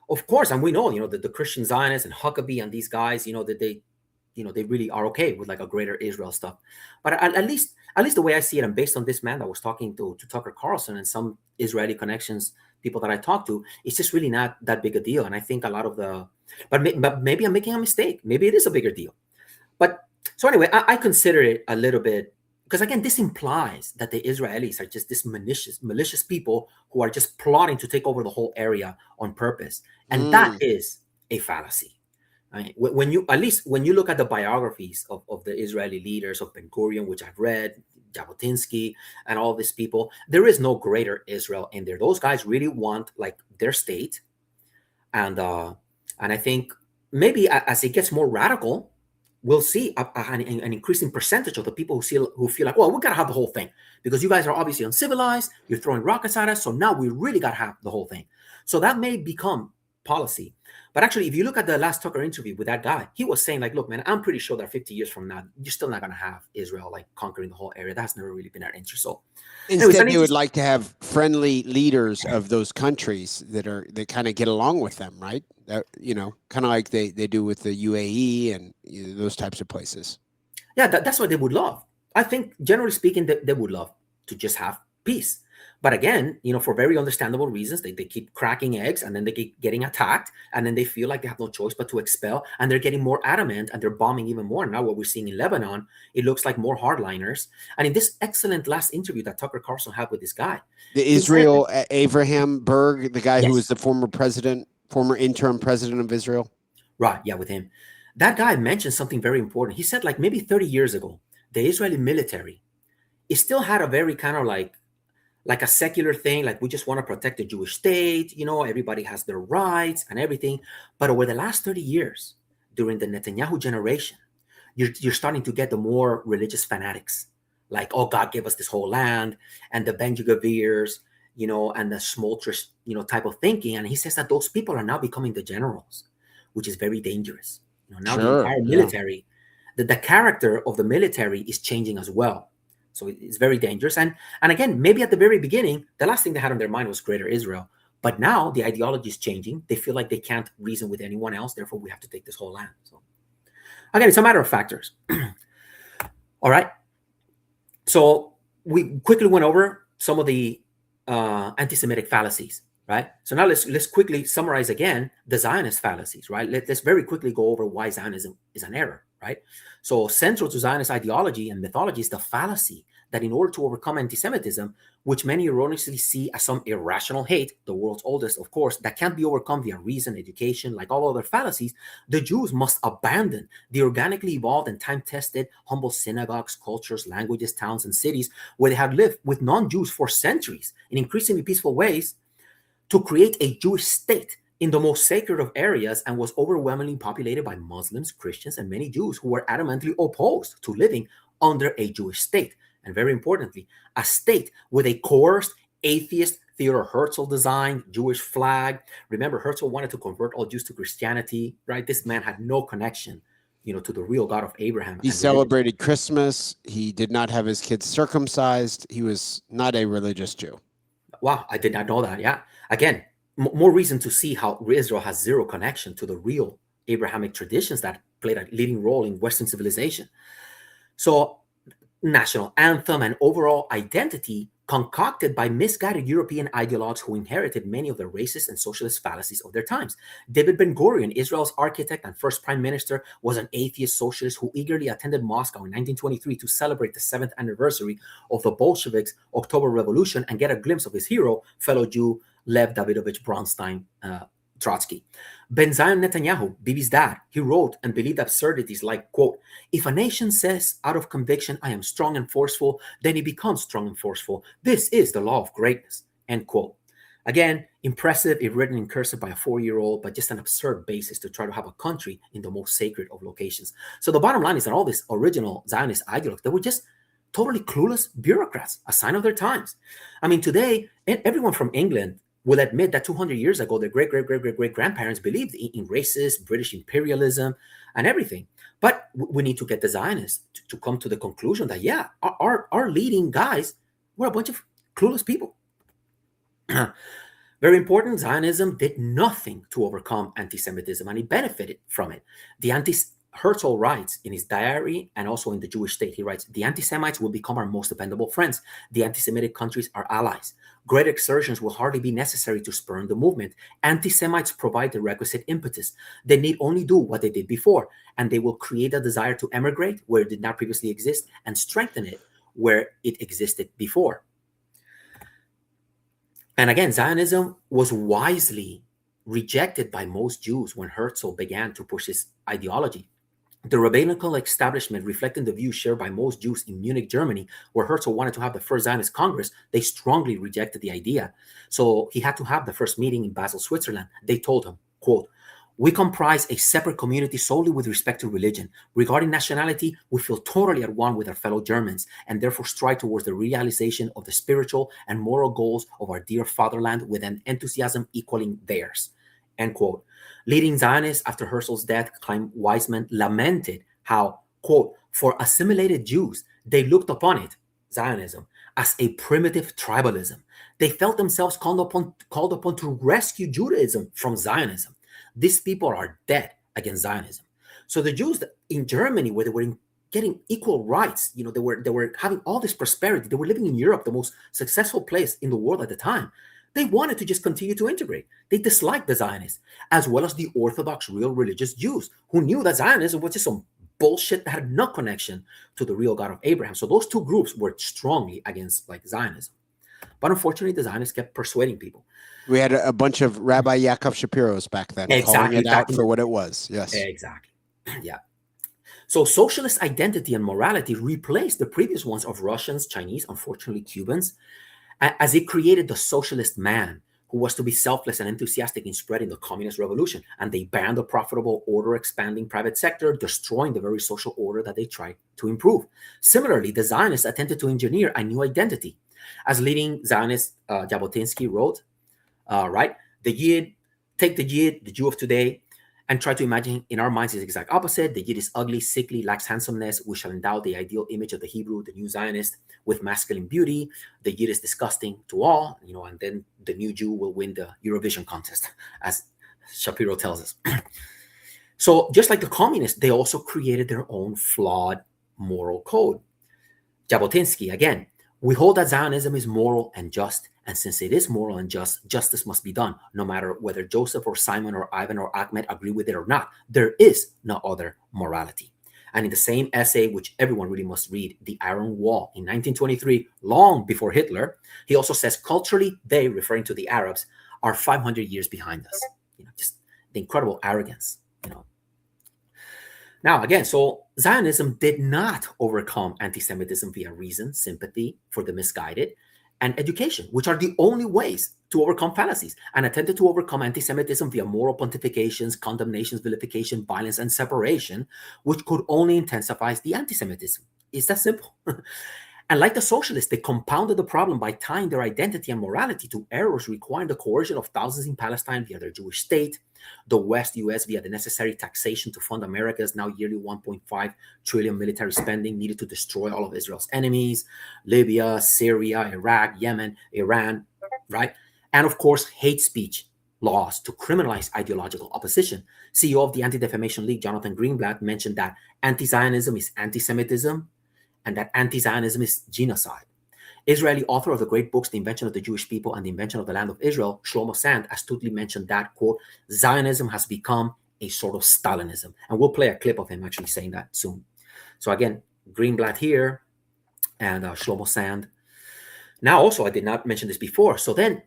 Of course, and we know, that the Christian Zionists and Huckabee and these guys, that they really are okay with like a Greater Israel stuff. But at least the way I see it, and based on this man that was talking to Tucker Carlson and some Israeli connections, people that I talked to, it's just really not that big a deal. And I think a lot of but maybe I'm making a mistake. Maybe it is a bigger deal. But so anyway, I consider it a little bit, because again, this implies that the Israelis are just this malicious people who are just plotting to take over the whole area on purpose. And that is a fallacy. Right? When you look at the biographies of the Israeli leaders, of Ben Gurion, which I've read, Jabotinsky, and all these people, there is no Greater Israel in there. Those guys really want like their state, and I think maybe as it gets more radical, we'll see an increasing percentage of the people who feel like, well, we gotta have the whole thing because you guys are obviously uncivilized. You're throwing rockets at us, so now we really gotta have the whole thing. So that may become policy. But actually, if you look at the last Tucker interview with that guy, he was saying like, look, man, I'm pretty sure that 50 years from now, you're still not going to have Israel like conquering the whole area. That's never really been our interest. So instead, they would like to have friendly leaders of those countries that kind of get along with them, right? That, kind of like they do with the UAE and those types of places. Yeah, that's what they would love. I think, generally speaking, they would love to just have peace. But again, for very understandable reasons, they keep cracking eggs, and then they keep getting attacked, and then they feel like they have no choice but to expel, and they're getting more adamant, and they're bombing even more. Now what we're seeing in Lebanon, it looks like more hardliners. And in this excellent last interview that Tucker Carlson had with this guy, the Israel Abraham Berg, the guy who was the former interim president of Israel. Right, yeah, with him. That guy mentioned something very important. He said like maybe 30 years ago, the Israeli military, it still had a very kind of like a secular thing, like we just want to protect the Jewish state, everybody has their rights and everything. But over the last 30 years, during the Netanyahu generation, you're starting to get the more religious fanatics, like, oh, God gave us this whole land, and the Ben Guvirs, and the Smoltrich, type of thinking. And he says that those people are now becoming the generals, which is very dangerous. Now the Sure. entire military, the character of the military is changing as well. So it's very dangerous. And again, maybe at the very beginning, the last thing they had on their mind was Greater Israel. But now the ideology is changing. They feel like they can't reason with anyone else. Therefore, we have to take this whole land. So again, it's a matter of factors. All right. So we quickly went over some of the anti-Semitic fallacies, right? So now let's quickly summarize again the Zionist fallacies, right? Let's very quickly go over why Zionism is an error, right? So central to Zionist ideology and mythology is the fallacy that in order to overcome anti-Semitism, which many erroneously see as some irrational hate, the world's oldest, of course, that can't be overcome via reason, education, like all other fallacies, the Jews must abandon the organically evolved and time-tested humble synagogues, cultures, languages, towns, and cities where they have lived with non-Jews for centuries in increasingly peaceful ways to create a Jewish state in the most sacred of areas and was overwhelmingly populated by Muslims, Christians, and many Jews who were adamantly opposed to living under a Jewish state. And very importantly, a state with a coerced, atheist, Theodor Herzl designed Jewish flag. Remember, Herzl wanted to convert all Jews to Christianity, right? This man had no connection, to the real God of Abraham. He celebrated Christmas. He did not have his kids circumcised. He was not a religious Jew. Wow, I did not know that. Yeah. Again, more reason to see how Israel has zero connection to the real Abrahamic traditions that played a leading role in Western civilization. So, national anthem and overall identity concocted by misguided European ideologues who inherited many of the racist and socialist fallacies of their times. David Ben-Gurion, Israel's architect and first prime minister, was an atheist socialist who eagerly attended Moscow in 1923 to celebrate the 7th anniversary of the Bolsheviks' October Revolution and get a glimpse of his hero, fellow Jew Lev Davidovich Bronstein Trotsky. Benjamin Netanyahu, Bibi's dad, he wrote and believed absurdities like, quote, if a nation says out of conviction, I am strong and forceful, then it becomes strong and forceful. This is the law of greatness, end quote. Again, impressive if written in cursive by a 4-year-old, but just an absurd basis to try to have a country in the most sacred of locations. So the bottom line is that all these original Zionist ideologues, they were just totally clueless bureaucrats, a sign of their times. I mean, today, everyone from England will admit that 200 years ago, their great-great-great-great-grandparents believed in racist British imperialism and everything. But we need to get the Zionists to come to the conclusion that, yeah, our leading guys were a bunch of clueless people. Very important, Zionism did nothing to overcome anti-Semitism, and it benefited from it. Herzl writes in his diary and also in The Jewish State, he writes, the anti-Semites will become our most dependable friends. The anti-Semitic countries are allies. Great exertions will hardly be necessary to spur the movement. Anti-Semites provide the requisite impetus. They need only do what they did before, and they will create a desire to emigrate where it did not previously exist and strengthen it where it existed before. And again, Zionism was wisely rejected by most Jews when Herzl began to push his ideology. The rabbinical establishment, reflecting the views shared by most Jews in Munich, Germany, where Herzl wanted to have the first Zionist Congress, they strongly rejected the idea. So he had to have the first meeting in Basel, Switzerland. They told him, quote, we comprise a separate community solely with respect to religion. Regarding nationality, we feel totally at one with our fellow Germans and therefore strive towards the realization of the spiritual and moral goals of our dear fatherland with an enthusiasm equaling theirs, end quote. Leading Zionists after Herzl's death, Chaim Weizmann, lamented how, quote, for assimilated Jews, they looked upon it, Zionism, as a primitive tribalism. They felt themselves called upon to rescue Judaism from Zionism. These people are dead against Zionism. So the Jews in Germany, where they were getting equal rights, they were having all this prosperity. They were living in Europe, the most successful place in the world at the time. They wanted to just continue to integrate. They disliked the Zionists, as well as the Orthodox real religious Jews, who knew that Zionism was just some bullshit that had no connection to the real God of Abraham. So those two groups were strongly against Zionism. But unfortunately, the Zionists kept persuading people. We had a bunch of Rabbi Yaakov Shapiros back then, calling it out for what it was. Yes. Exactly. Yeah. So socialist identity and morality replaced the previous ones of Russians, Chinese, unfortunately Cubans, as it created the socialist man who was to be selfless and enthusiastic in spreading the communist revolution. And they banned the profitable order expanding private sector, destroying the very social order that they tried to improve. Similarly, the Zionists attempted to engineer a new identity. As leading Zionist Jabotinsky wrote, right, the Yid, take the Yid, the Jew of today, and try to imagine in our minds the exact opposite. The Yid is ugly, sickly, lacks handsomeness. We shall endow the ideal image of the Hebrew, the new Zionist, with masculine beauty. The Yid is disgusting to all, and then the new Jew will win the Eurovision contest, as Shapiro tells us. So just like the communists, they also created their own flawed moral code. Jabotinsky, again, we hold that Zionism is moral and just, and since it is moral and just, justice must be done, no matter whether Joseph or Simon or Ivan or Ahmed agree with it or not. There is no other morality. And in the same essay, which everyone really must read, The Iron Wall, in 1923, long before Hitler, he also says, culturally, they, referring to the Arabs, are 500 years behind us. Just the incredible arrogance, Now, again, so Zionism did not overcome anti-Semitism via reason, sympathy for the misguided, and education, which are the only ways to overcome fallacies, and attempted to overcome anti-Semitism via moral pontifications, condemnations, vilification, violence, and separation, which could only intensify the anti-Semitism. It's that simple. And like the socialists, they compounded the problem by tying their identity and morality to errors requiring the coercion of thousands in Palestine via their Jewish state, the West, US, via the necessary taxation to fund America's now yearly 1.5 trillion military spending needed to destroy all of Israel's enemies, Libya, Syria, Iraq, Yemen, Iran, right? And of course, hate speech laws to criminalize ideological opposition. CEO of the Anti-Defamation League, Jonathan Greenblatt, mentioned that anti-Zionism is anti-Semitism and that anti-Zionism is genocide. Israeli author of the great books, The Invention of the Jewish People and The Invention of the Land of Israel, Shlomo Sand, astutely mentioned that, quote, Zionism has become a sort of Stalinism. And we'll play a clip of him actually saying that soon. So again, Greenblatt here and Shlomo Sand. Now also, I did not mention this before. So then,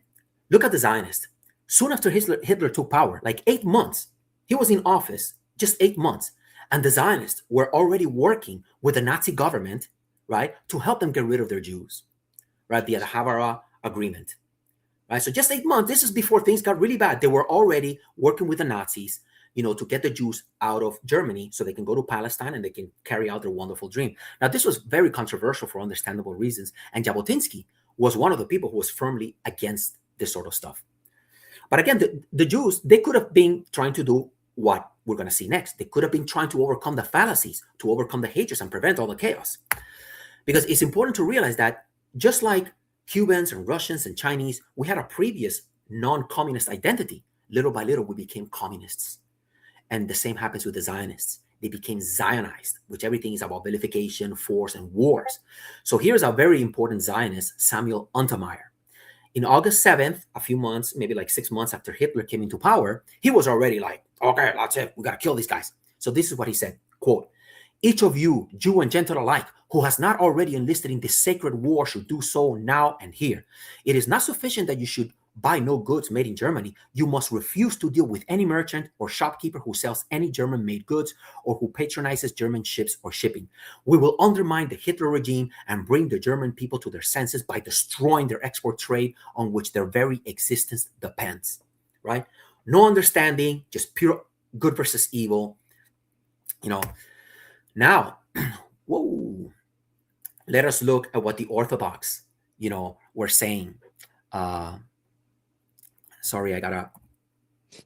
look at the Zionists. Soon after Hitler took power, like 8 months, he was in office, just 8 months. And the Zionists were already working with the Nazi government, right, to help them get rid of their Jews, right, via the Havara Agreement, right? So just 8 months, this is before things got really bad. They were already working with the Nazis, to get the Jews out of Germany so they can go to Palestine and they can carry out their wonderful dream. Now, this was very controversial for understandable reasons. And Jabotinsky was one of the people who was firmly against this sort of stuff. But again, the Jews, they could have been trying to do what we're going to see next. They could have been trying to overcome the fallacies, to overcome the hatreds and prevent all the chaos. Because it's important to realize that just like Cubans and Russians and Chinese, we had a previous non-communist identity. Little by little, we became communists. And the same happens with the Zionists. They became Zionized, which everything is about vilification, force, and wars. So here's a very important Zionist, Samuel Untermyer. In August 7th, a few months, maybe like 6 months after Hitler came into power, he was already like, okay, that's it. We got to kill these guys. So this is what he said, quote, each of you, Jew and Gentile alike, who has not already enlisted in this sacred war should do so now and here. It is not sufficient that you should buy no goods made in Germany. You must refuse to deal with any merchant or shopkeeper who sells any German-made goods or who patronizes German ships or shipping. We will undermine the Hitler regime and bring the German people to their senses by destroying their export trade on which their very existence depends, right? No understanding, just pure good versus evil, Now, whoa, let us look at what the Orthodox, were saying. Sorry, I gotta.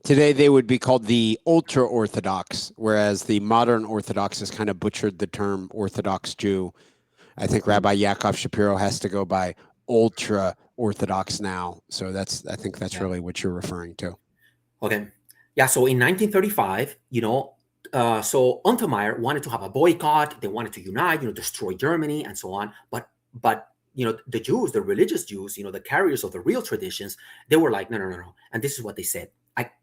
Today they would be called the ultra-Orthodox, whereas the modern Orthodox has kind of butchered the term Orthodox Jew. I think Rabbi Yaakov Shapiro has to go by ultra-Orthodox now. So I think that's really what you're referring to. Okay. Yeah. So in 1935, so Untermyer wanted to have a boycott. They wanted to unite, destroy Germany and so on. But the Jews, the religious Jews, the carriers of the real traditions, they were like, no. And this is what they said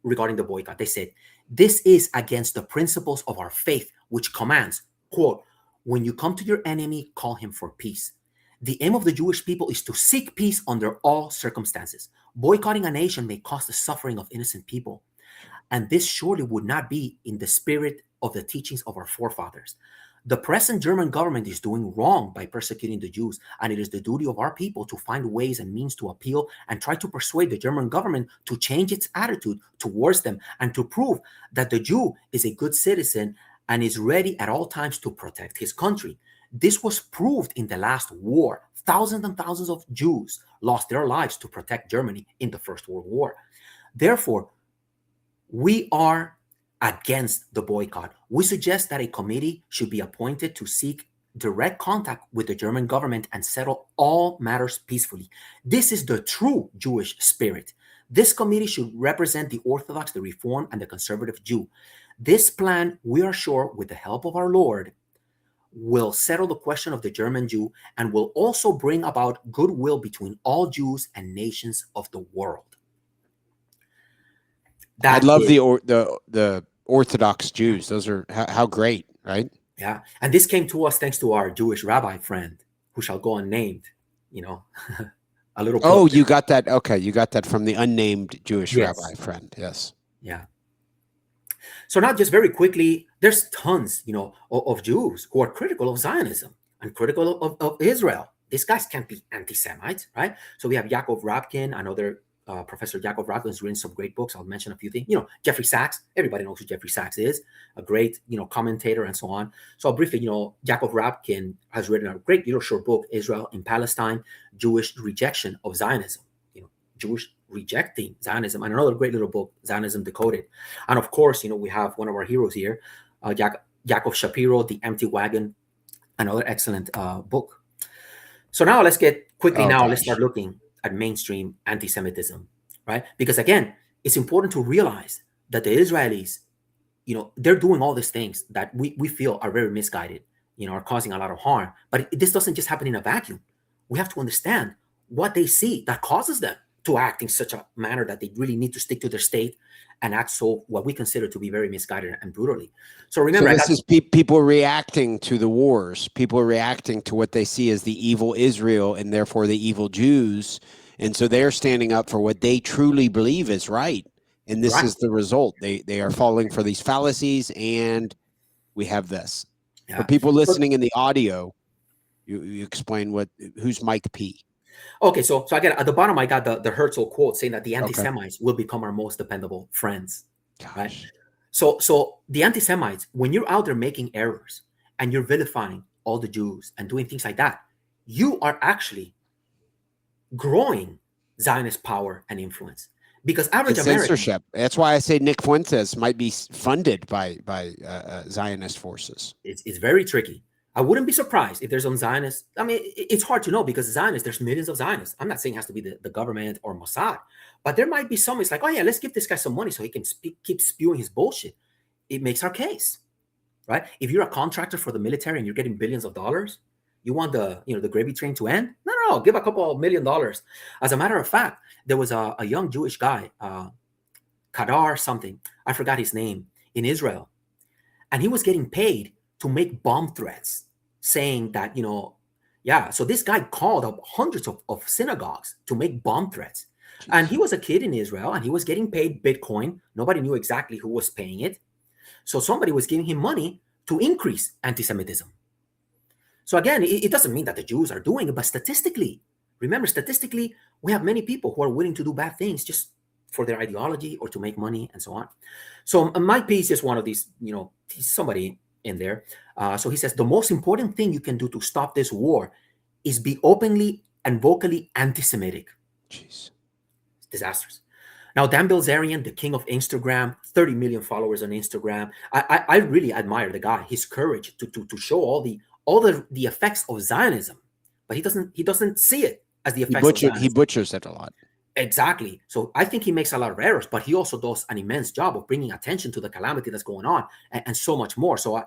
regarding the boycott. They said, this is against the principles of our faith, which commands, quote, when you come to your enemy, call him for peace. The aim of the Jewish people is to seek peace under all circumstances. Boycotting a nation may cause the suffering of innocent people. And this surely would not be in the spirit of the teachings of our forefathers. The present German government is doing wrong by persecuting the Jews, and it is the duty of our people to find ways and means to appeal and try to persuade the German government to change its attitude towards them and to prove that the Jew is a good citizen and is ready at all times to protect his country. This was proved in the last war. Thousands and thousands of Jews lost their lives to protect Germany in the First World War. Therefore, we are against the boycott. We suggest that a committee should be appointed to seek direct contact with the German government and settle all matters peacefully. This is the true Jewish spirit. This committee should represent the Orthodox, the Reform, and the conservative Jew. This plan, we are sure, with the help of our Lord, will settle the question of the German Jew and will also bring about goodwill between all Jews and nations of the world. I love the Orthodox Jews. Those are how great, right? Yeah, and this came to us thanks to our Jewish rabbi friend, who shall go unnamed. A little. Oh, you got that? Okay, you got that from the unnamed Jewish Yes. rabbi friend. Yes. Yeah. So now, just very quickly, there's tons, of Jews who are critical of Zionism and critical of Israel. These guys can't be anti-Semites, right? So we have Yakov Rabkin, another Professor Yakov Rabkin has written some great books. I'll mention a few things. Jeffrey Sachs. Everybody knows who Jeffrey Sachs is. A great, commentator and so on. So I'll briefly, Yakov Rabkin has written a great little short book, Israel in Palestine, Jewish Rejection of Zionism. Jewish rejecting Zionism, and another great little book, Zionism Decoded. And of course, we have one of our heroes here, Yakov Shapiro, The Empty Wagon, another excellent book. So now let's get quickly. Let's start looking at mainstream anti-Semitism, right? Because again, it's important to realize that the Israelis, they're doing all these things that we feel are very misguided, are causing a lot of harm. But this doesn't just happen in a vacuum. We have to understand what they see that causes them to act in such a manner that they really need to stick to their state and act so what we consider to be very misguided and brutally. So remember, this is people reacting to the wars. People are reacting to what they see as the evil Israel and therefore the evil Jews. And so they're standing up for what they truly believe is right. And this is the result. They are falling for these fallacies, and we have this. Yeah. For people listening in the audio, you explain who's Mike P. Okay, so I get at the bottom, I got the Herzl quote saying that the anti-Semites will become our most dependable friends. Gosh. Right? So the anti-Semites, when you're out there making errors and you're vilifying all the Jews and doing things like that, you are actually growing Zionist power and influence. Because average American censorship. That's why I say Nick Fuentes might be funded by Zionist forces. It's very tricky. I wouldn't be surprised if there's some Zionists. I mean, it's hard to know because Zionists, there's millions of Zionists. I'm not saying it has to be the government or Mossad, but there might be some. It's like, oh yeah, let's give this guy some money so he can keep spewing his bullshit. It makes our case, right? If you're a contractor for the military and you're getting billions of dollars, you want the gravy train to end? No, give a couple of $1 million. As a matter of fact, there was a young Jewish guy, Kadar something, I forgot his name, in Israel, and he was getting paid to make bomb threats, saying that, so this guy called up hundreds of synagogues to make bomb threats. Jeez. And he was a kid in Israel and he was getting paid Bitcoin. Nobody knew exactly who was paying it. So somebody was giving him money to increase anti-Semitism. So again, it doesn't mean that the Jews are doing it, but statistically, remember, statistically, we have many people who are willing to do bad things just for their ideology or to make money and so on. So Mike P is just one of these, he's somebody in there. So he says, the most important thing you can do to stop this war is be openly and vocally anti-Semitic. Jeez. It's disastrous. Now, Dan Bilzerian, the king of Instagram, 30 million followers on Instagram. I really admire the guy, his courage to show all the effects of Zionism, but he doesn't see it as the effects of Zionism. He butchers it a lot. Exactly. So I think he makes a lot of errors, but he also does an immense job of bringing attention to the calamity that's going on and so much more. So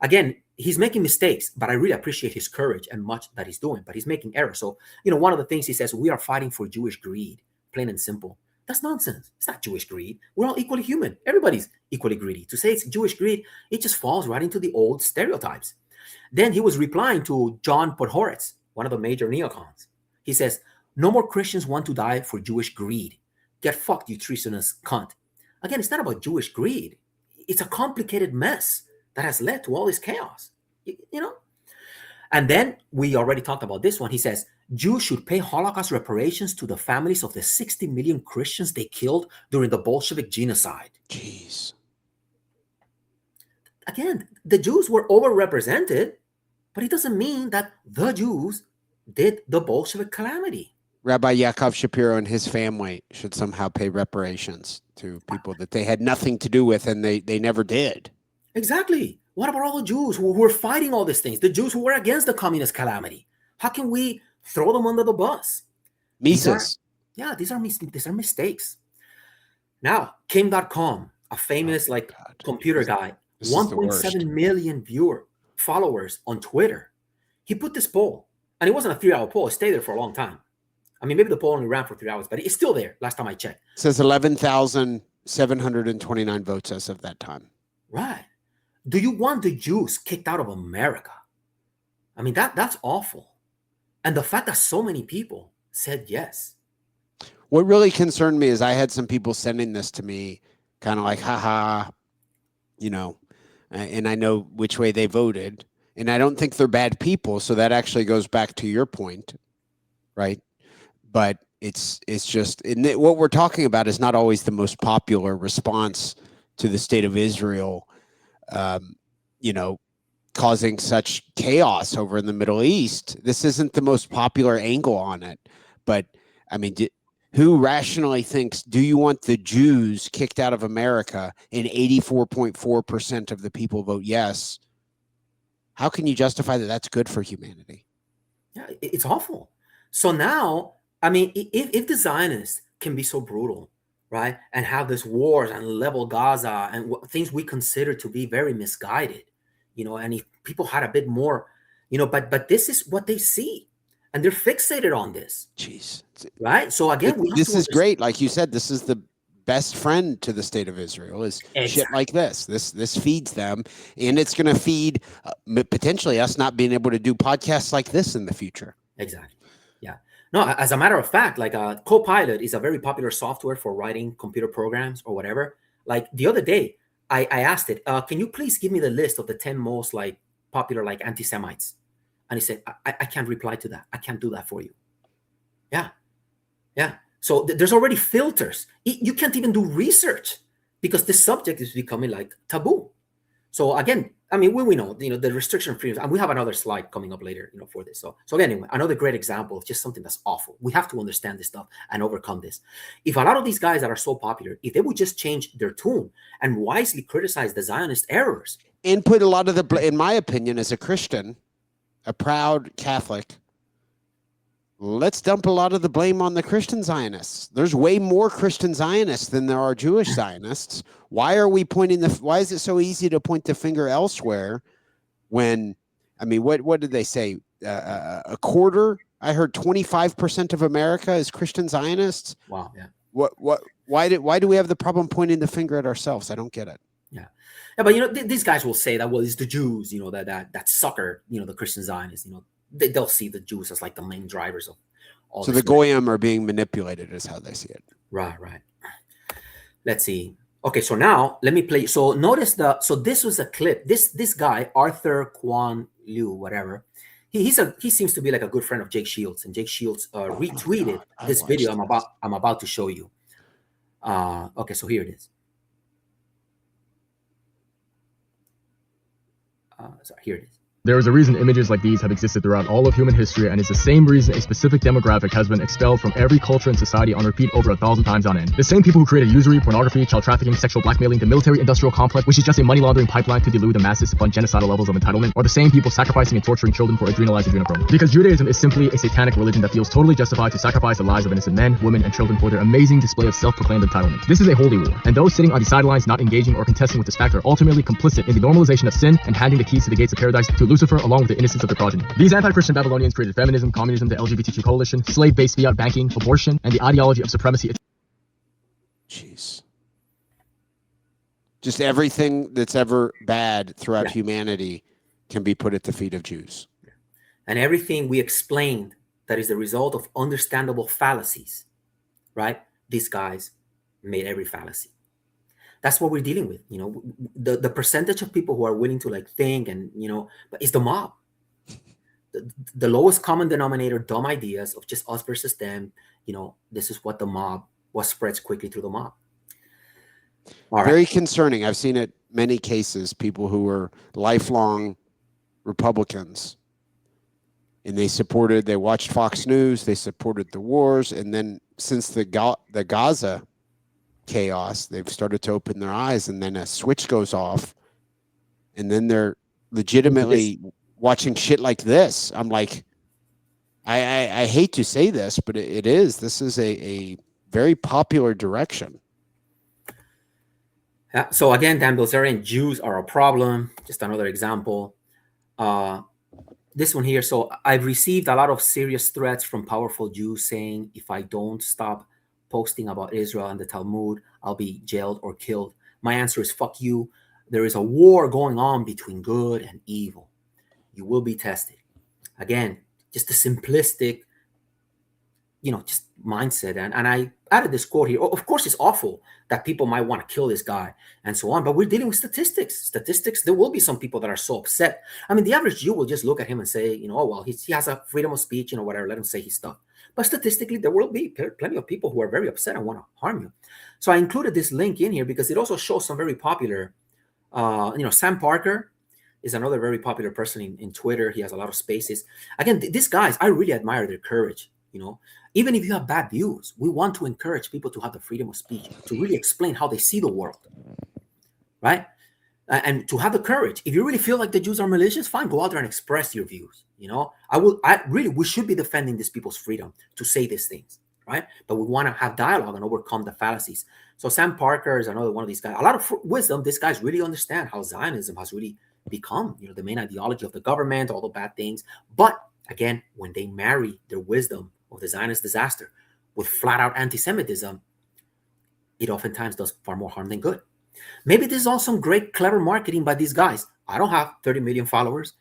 again, he's making mistakes, but I really appreciate his courage and much that he's doing, but he's making errors. So, one of the things he says, we are fighting for Jewish greed, plain and simple. That's nonsense. It's not Jewish greed. We're all equally human. Everybody's equally greedy. To say it's Jewish greed, it just falls right into the old stereotypes. Then he was replying to John Podhoretz, one of the major neocons. He says, no more Christians want to die for Jewish greed. Get fucked, you treasonous cunt. Again, it's not about Jewish greed. It's a complicated mess that has led to all this chaos. You know? And then we already talked about this one. He says, Jews should pay Holocaust reparations to the families of the 60 million Christians they killed during the Bolshevik genocide. Jeez. Again, the Jews were overrepresented, but it doesn't mean that the Jews did the Bolshevik calamity. Rabbi Yaakov Shapiro and his family should somehow pay reparations to people that they had nothing to do with, and they never did. Exactly. What about all the Jews who were fighting all these things? The Jews who were against the communist calamity. How can we throw them under the bus? Mises. These are mistakes. Now, Kim.com, a famous computer guy, 1.7 million followers on Twitter. He put this poll, and it wasn't a 3-hour poll. It stayed there for a long time. I mean, maybe the poll only ran for 3 hours, but it's still there. Last time I checked, it says 11,729 votes as of that time. Right. Do you want the Jews kicked out of America? I mean, that's awful. And the fact that so many people said yes. What really concerned me is I had some people sending this to me kind of like, haha, and I know which way they voted. And I don't think they're bad people. So that actually goes back to your point, right? But it's just what we're talking about is not always the most popular response to the state of Israel, causing such chaos over in the Middle East. This isn't the most popular angle on it. But I mean, who rationally thinks, do you want the Jews kicked out of America? And 84.4% of the people vote yes. How can you justify that that's good for humanity? Yeah, it's awful. So now, I mean, if the Zionists can be so brutal, right, and have this wars and level Gaza and things we consider to be very misguided, and if people had a bit more, but this is what they see, and they're fixated on this. Jeez. Right? So again, this is great. Like you said, this is the best friend to the state of Israel is shit like this. This feeds them, and it's going to feed potentially us not being able to do podcasts like this in the future. Exactly. Yeah. No, as a matter of fact, Copilot is a very popular software for writing computer programs or whatever. Like the other day, I asked it, can you please give me the list of the 10 most popular anti-Semites? And he said, I can't reply to that. I can't do that for you. Yeah. Yeah. So there's already filters. You can't even do research because this subject is becoming taboo. So again, I mean, we know, the restriction of freedoms, and we have another slide coming up later, for this. So anyway, another great example of just something that's awful. We have to understand this stuff and overcome this. If a lot of these guys that are so popular, if they would just change their tune and wisely criticize the Zionist errors. And put a lot of in my opinion, as a Christian, a proud Catholic, let's dump a lot of the blame on the Christian Zionists. There's way more Christian Zionists than there are Jewish Zionists. Why are we why is it so easy to point the finger elsewhere when, I mean, what did they say? A quarter? I heard 25% of America is Christian Zionists. Wow. Yeah. Why do we have the problem pointing the finger at ourselves? I don't get it. Yeah. Yeah, but these guys will say that, well, it's the Jews, that sucker, the Christian Zionists, they'll see the Jews as the main drivers of all. So the Goyim are being manipulated is how they see it. Right. Let's see. Okay, so now let me play. So notice so this was a clip. This guy, Arthur Kwan Liu, whatever. He seems to be a good friend of Jake Shields, and Jake Shields retweeted this video I'm about to show you. Okay, so here it is. Sorry, here it is. There is a reason images like these have existed throughout all of human history, and it's the same reason a specific demographic has been expelled from every culture and society on repeat over 1,000 times on end. The same people who created usury, pornography, child trafficking, sexual blackmailing, the military-industrial complex, which is just a money laundering pipeline to delude the masses to fund genocidal levels of entitlement, are the same people sacrificing and torturing children for adrenalized adrenochrome. Because Judaism is simply a satanic religion that feels totally justified to sacrifice the lives of innocent men, women, and children for their amazing display of self-proclaimed entitlement. This is a holy war, and those sitting on the sidelines not engaging or contesting with this fact are ultimately complicit in the normalization of sin and handing the keys to the gates of paradise to Lucifer along with the innocent of their progeny. These anti-Christian Babylonians created feminism, communism, the LGBTQ coalition, slave-based fiat banking, abortion, and the ideology of supremacy. Jeez. Just everything that's ever bad throughout humanity can be put at the feet of Jews. And everything we explained that is the result of understandable fallacies, right? These guys made every fallacy. That's what we're dealing with. The percentage of people who are willing to like think and, but it's the mob. The lowest common denominator, dumb ideas of just us versus them. This is what spreads quickly through the mob. All Very right. concerning. I've seen it many cases, people who were lifelong Republicans, and they watched Fox News, they supported the wars, and then since the Gaza chaos, they've started to open their eyes, and then a switch goes off, and then they're legitimately watching shit like this. I'm like, I hate to say this, but this is a very popular direction. Yeah. So again, Dan Bilzerian, Jews are a problem. Just another example. This one here. So I've received a lot of serious threats from powerful Jews saying if I don't stop posting about Israel and the Talmud, I'll be jailed or killed. My answer is fuck you. There is a war going on between good and evil. You will be tested. Again, just a simplistic, just mindset. And I added this quote here. Of course, it's awful that people might want to kill this guy and so on, but we're dealing with statistics. There will be some people that are so upset. I mean, the average Jew will just look at him and say, oh, well, he has a freedom of speech, whatever, let him say his stuff. But statistically, there will be plenty of people who are very upset and want to harm you. So I included this link in here because it also shows some very popular, Sam Parker is another very popular person in Twitter. He has a lot of spaces. Again, these guys, I really admire their courage. Even if you have bad views, we want to encourage people to have the freedom of speech, to really explain how they see the world, right? And to have the courage. If you really feel like the Jews are malicious, fine, go out there and express your views. We should be defending these people's freedom to say these things, right? But we want to have dialogue and overcome the fallacies. So Sam Parker is another one of these guys. A lot of wisdom. These guys really understand how Zionism has really become, the main ideology of the government, all the bad things. But again, when they marry their wisdom of the Zionist disaster with flat-out anti-Semitism, it oftentimes does far more harm than good. Maybe this is all some great, clever marketing by these guys. I don't have 30 million followers.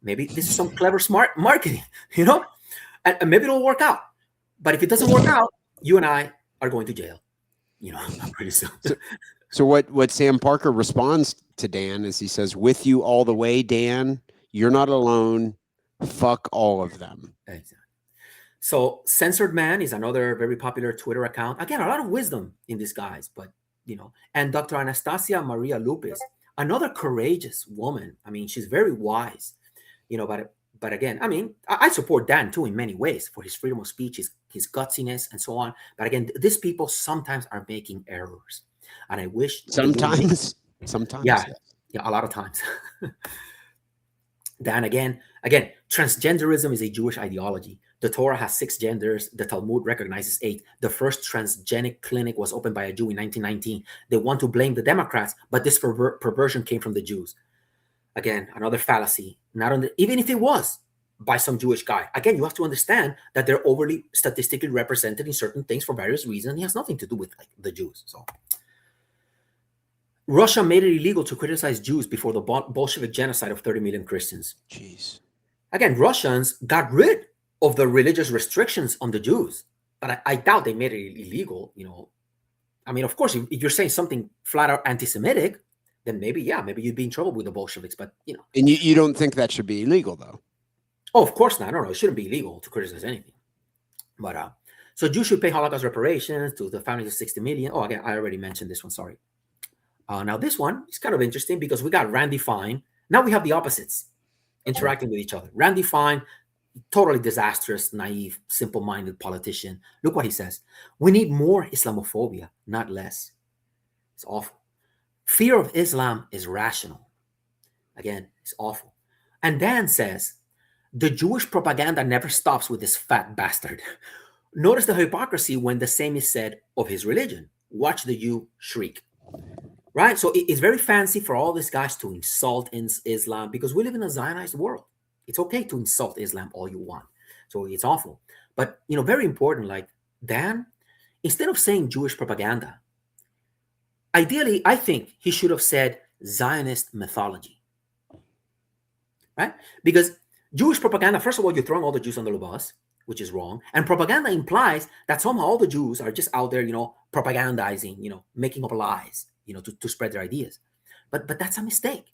Maybe this is some clever, smart marketing, and maybe it'll work out. But if it doesn't work out, you and I are going to jail, pretty soon. So what Sam Parker responds to Dan is he says, with you all the way, Dan, you're not alone. Fuck all of them. Exactly. So Censored Man is another very popular Twitter account. Again, a lot of wisdom in these guys, but, and Dr. Anastasia Maria Lupis, another courageous woman. I mean, she's very wise, but again, I mean, I support Dan too in many ways for his freedom of speech, his gutsiness and so on. But again, these people sometimes are making errors. And I wish sometimes, yeah, a lot of times. Dan, again, transgenderism is a Jewish ideology. The Torah has 6 genders. The Talmud recognizes 8. The first transgenic clinic was opened by a Jew in 1919. They want to blame the Democrats, but this perversion came from the Jews. Again, another fallacy. Even if it was by some Jewish guy. Again, you have to understand that they're overly statistically represented in certain things for various reasons. It has nothing to do with the Jews. So, Russia made it illegal to criticize Jews before the Bolshevik genocide of 30 million Christians. Jeez. Again, Russians got rid of the religious restrictions on the Jews, but I doubt they made it illegal. I mean, of course, if you're saying something flat out anti-Semitic, then maybe you'd be in trouble with the Bolsheviks. But and you don't think that should be illegal, though? Oh, of course not. No, it shouldn't be illegal to criticize anything. But so Jews should pay Holocaust reparations to the families of 60 million. Oh, again, I already mentioned this one. Sorry. Now this one is kind of interesting because we got Randy Fine. Now we have the opposites interacting with each other. Randy Fine, totally disastrous, naive, simple-minded politician. Look what he says. We need more Islamophobia, not less. It's awful. Fear of Islam is rational. Again, it's awful. And Dan says, the Jewish propaganda never stops with this fat bastard. Notice the hypocrisy when the same is said of his religion. Watch the Jew shriek. Right? So it's very fancy for all these guys to insult Islam because we live in a Zionist world. It's okay to insult Islam all you want. So it's awful. But, very important, like Dan, instead of saying Jewish propaganda, ideally, I think he should have said Zionist mythology. Right? Because Jewish propaganda, first of all, you're throwing all the Jews under the bus, which is wrong. And propaganda implies that somehow all the Jews are just out there, propagandizing, making up lies. to spread their ideas. But that's a mistake.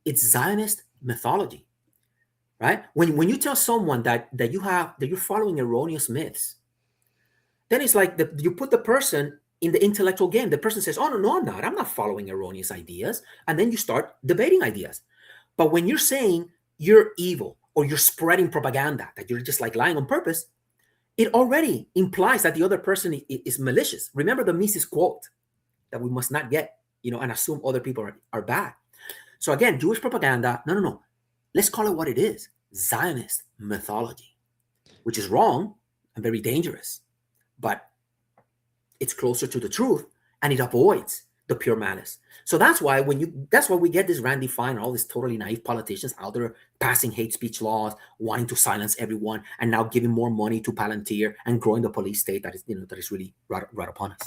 It's Zionist mythology, right? When you tell someone that you're following erroneous myths, then it's like you put the person in the intellectual game. The person says, "Oh no, I'm not. I'm not following erroneous ideas," and then you start debating ideas. But when you're saying you're evil or you're spreading propaganda, that you're just like lying on purpose, it already implies that the other person is malicious. Remember the Mises quote that we must not get, and assume other people are bad. So again, Jewish propaganda, no. Let's call it what it is: Zionist mythology, which is wrong and very dangerous, but it's closer to the truth and it avoids the pure malice. So that's why we get this Randy Fine and all these totally naive politicians out there passing hate speech laws, wanting to silence everyone, and now giving more money to Palantir and growing the police state that is really right upon us.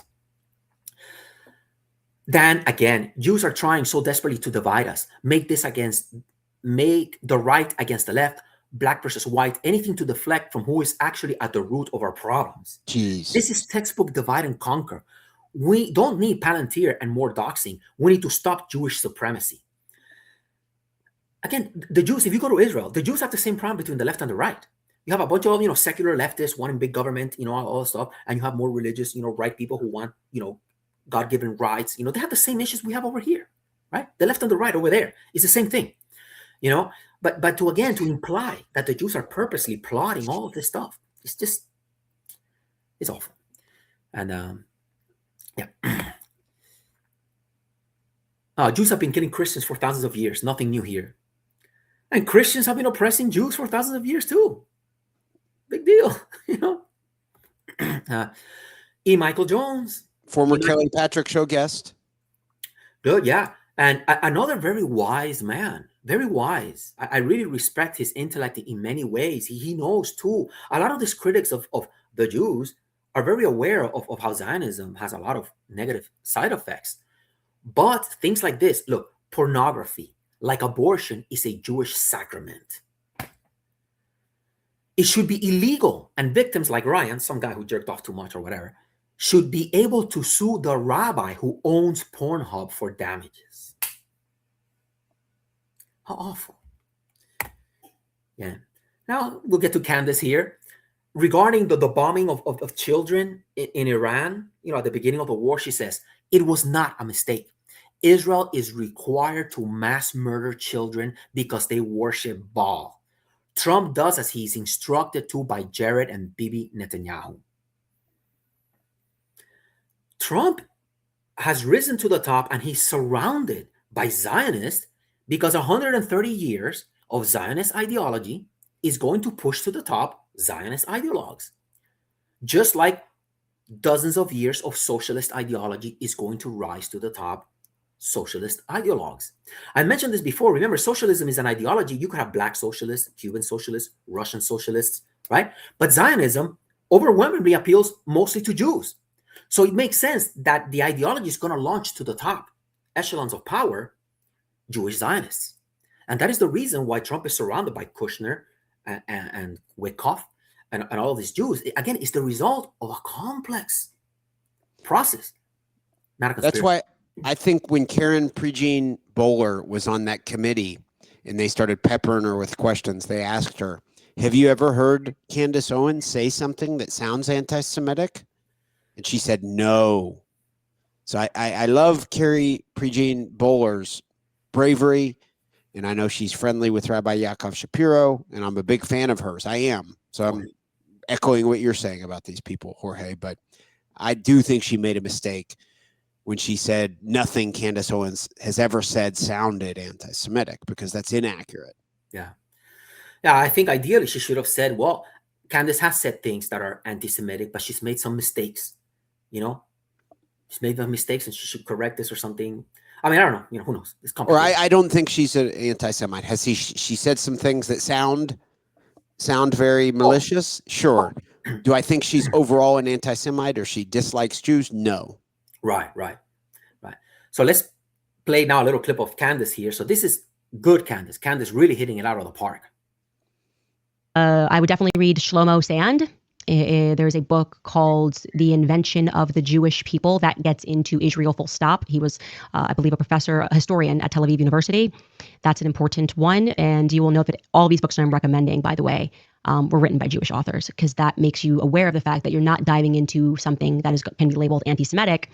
Then again, Jews are trying so desperately to divide us, make the right against the left, black versus white, anything to deflect from who is actually at the root of our problems. Jeez. This is textbook divide and conquer. We don't need Palantir and more doxing. We need to stop Jewish supremacy. Again, the Jews, if you go to Israel, the Jews have the same problem between the left and the right. You have a bunch of, secular leftists wanting big government, all that stuff. And you have more religious, right people who want, God-given rights. They have the same issues we have over here, right? The left and the right over there is the same thing, But to imply that the Jews are purposely plotting all of this stuff, it's awful. And Jews have been killing Christians for thousands of years. Nothing new here. And Christians have been oppressing Jews for thousands of years too. Big deal, E. Michael Jones, former Kelly Patrick Show guest. Good, yeah. And another very wise man, very wise. I really respect his intellect in many ways. He knows too. A lot of these critics of the Jews are very aware of how Zionism has a lot of negative side effects. But things like this, look, pornography, like abortion, is a Jewish sacrament. It should be illegal. And victims like Ryan, some guy who jerked off too much or whatever, should be able to sue the rabbi who owns Pornhub for damages. How awful. Yeah. Now we'll get to Candace here. Regarding the bombing of children in Iran, at the beginning of the war, she says, it was not a mistake. Israel is required to mass murder children because they worship Baal. Trump does as he's instructed to by Jared and Bibi Netanyahu. Trump has risen to the top and he's surrounded by Zionists because 130 years of Zionist ideology is going to push to the top Zionist ideologues. Just like dozens of years of socialist ideology is going to rise to the top socialist ideologues. I mentioned this before. Remember, socialism is an ideology. You could have black socialists, Cuban socialists, Russian socialists, right? But Zionism overwhelmingly appeals mostly to Jews. So it makes sense that the ideology is going to launch to the top echelons of power Jewish Zionists. And that is the reason why Trump is surrounded by Kushner and Wyckoff and all of these Jews. Again, it's the result of a complex process, not a conspiracy. That's why I think when Karen Prejean Bowler was on that committee and they started peppering her with questions, they asked her, have you ever heard Candace Owens say something that sounds anti-Semitic? And she said, no. So I love Carrie Prejean Bowler's bravery. And I know she's friendly with Rabbi Yaakov Shapiro, and I'm a big fan of hers. I am. So I'm echoing what you're saying about these people, Jorge. But I do think she made a mistake when she said nothing Candace Owens has ever said sounded anti-Semitic, because that's inaccurate. Yeah. Yeah, I think ideally she should have said, well, Candace has said things that are anti-Semitic, but she's made some mistakes. She's made some mistakes and she should correct this or something. I mean, I don't know. Who knows? It's complicated. Or I don't think she's an anti-Semite. Has she said some things that sound very malicious? Sure. Do I think she's overall an anti-Semite or she dislikes Jews? No. Right. So let's play now a little clip of Candace here. So this is good Candace. Candace really hitting it out of the park. I would definitely read Shlomo Sand. There's a book called The Invention of the Jewish People that gets into Israel full stop. He was, I believe, a historian at Tel Aviv University. That's an important one. And you will note that all these books I'm recommending, by the way, were written by Jewish authors, because that makes you aware of the fact that you're not diving into something that can be labeled anti-Semitic,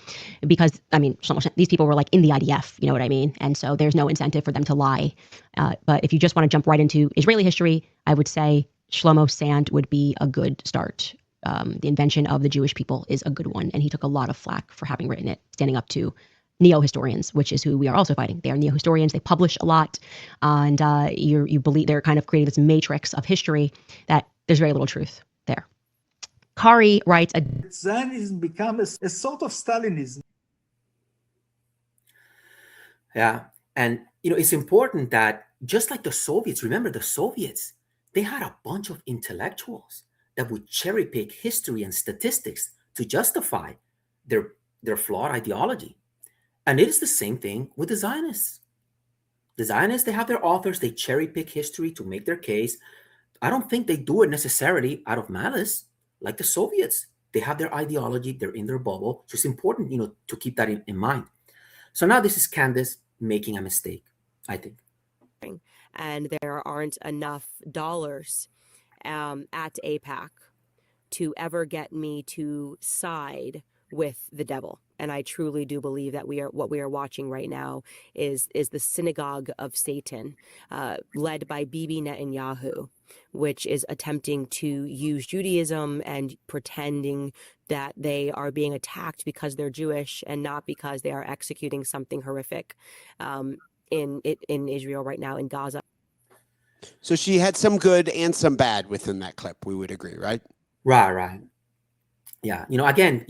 because, I mean, these people were like in the IDF, you know what I mean? And so there's no incentive for them to lie. But if you just want to jump right into Israeli history, I would say Shlomo Sand would be a good start. The Invention of the Jewish People is a good one, and he took a lot of flack for having written it, standing up to neo-historians, which is who we are also fighting. They are neo-historians. They publish a lot, and you believe they're kind of creating this matrix of history that there's very little truth there. Kari writes, Zionism become a sort of Stalinism. Yeah, and it's important that just like the Soviets, remember the Soviets, they had a bunch of intellectuals that would cherry pick history and statistics to justify their flawed ideology. And it is the same thing with the Zionists. The Zionists, they have their authors, they cherry pick history to make their case. I don't think they do it necessarily out of malice, like the Soviets. They have their ideology, they're in their bubble. So it's important, to keep that in mind. So now this is Candace making a mistake, I think. And there aren't enough dollars at AIPAC to ever get me to side with the devil. And I truly do believe that what we are watching right now is the synagogue of Satan, led by Bibi Netanyahu, which is attempting to use Judaism and pretending that they are being attacked because they're Jewish and not because they are executing something horrific in Israel right now, in Gaza. So she had some good and some bad within that clip, we would agree, right? Right. Yeah, again,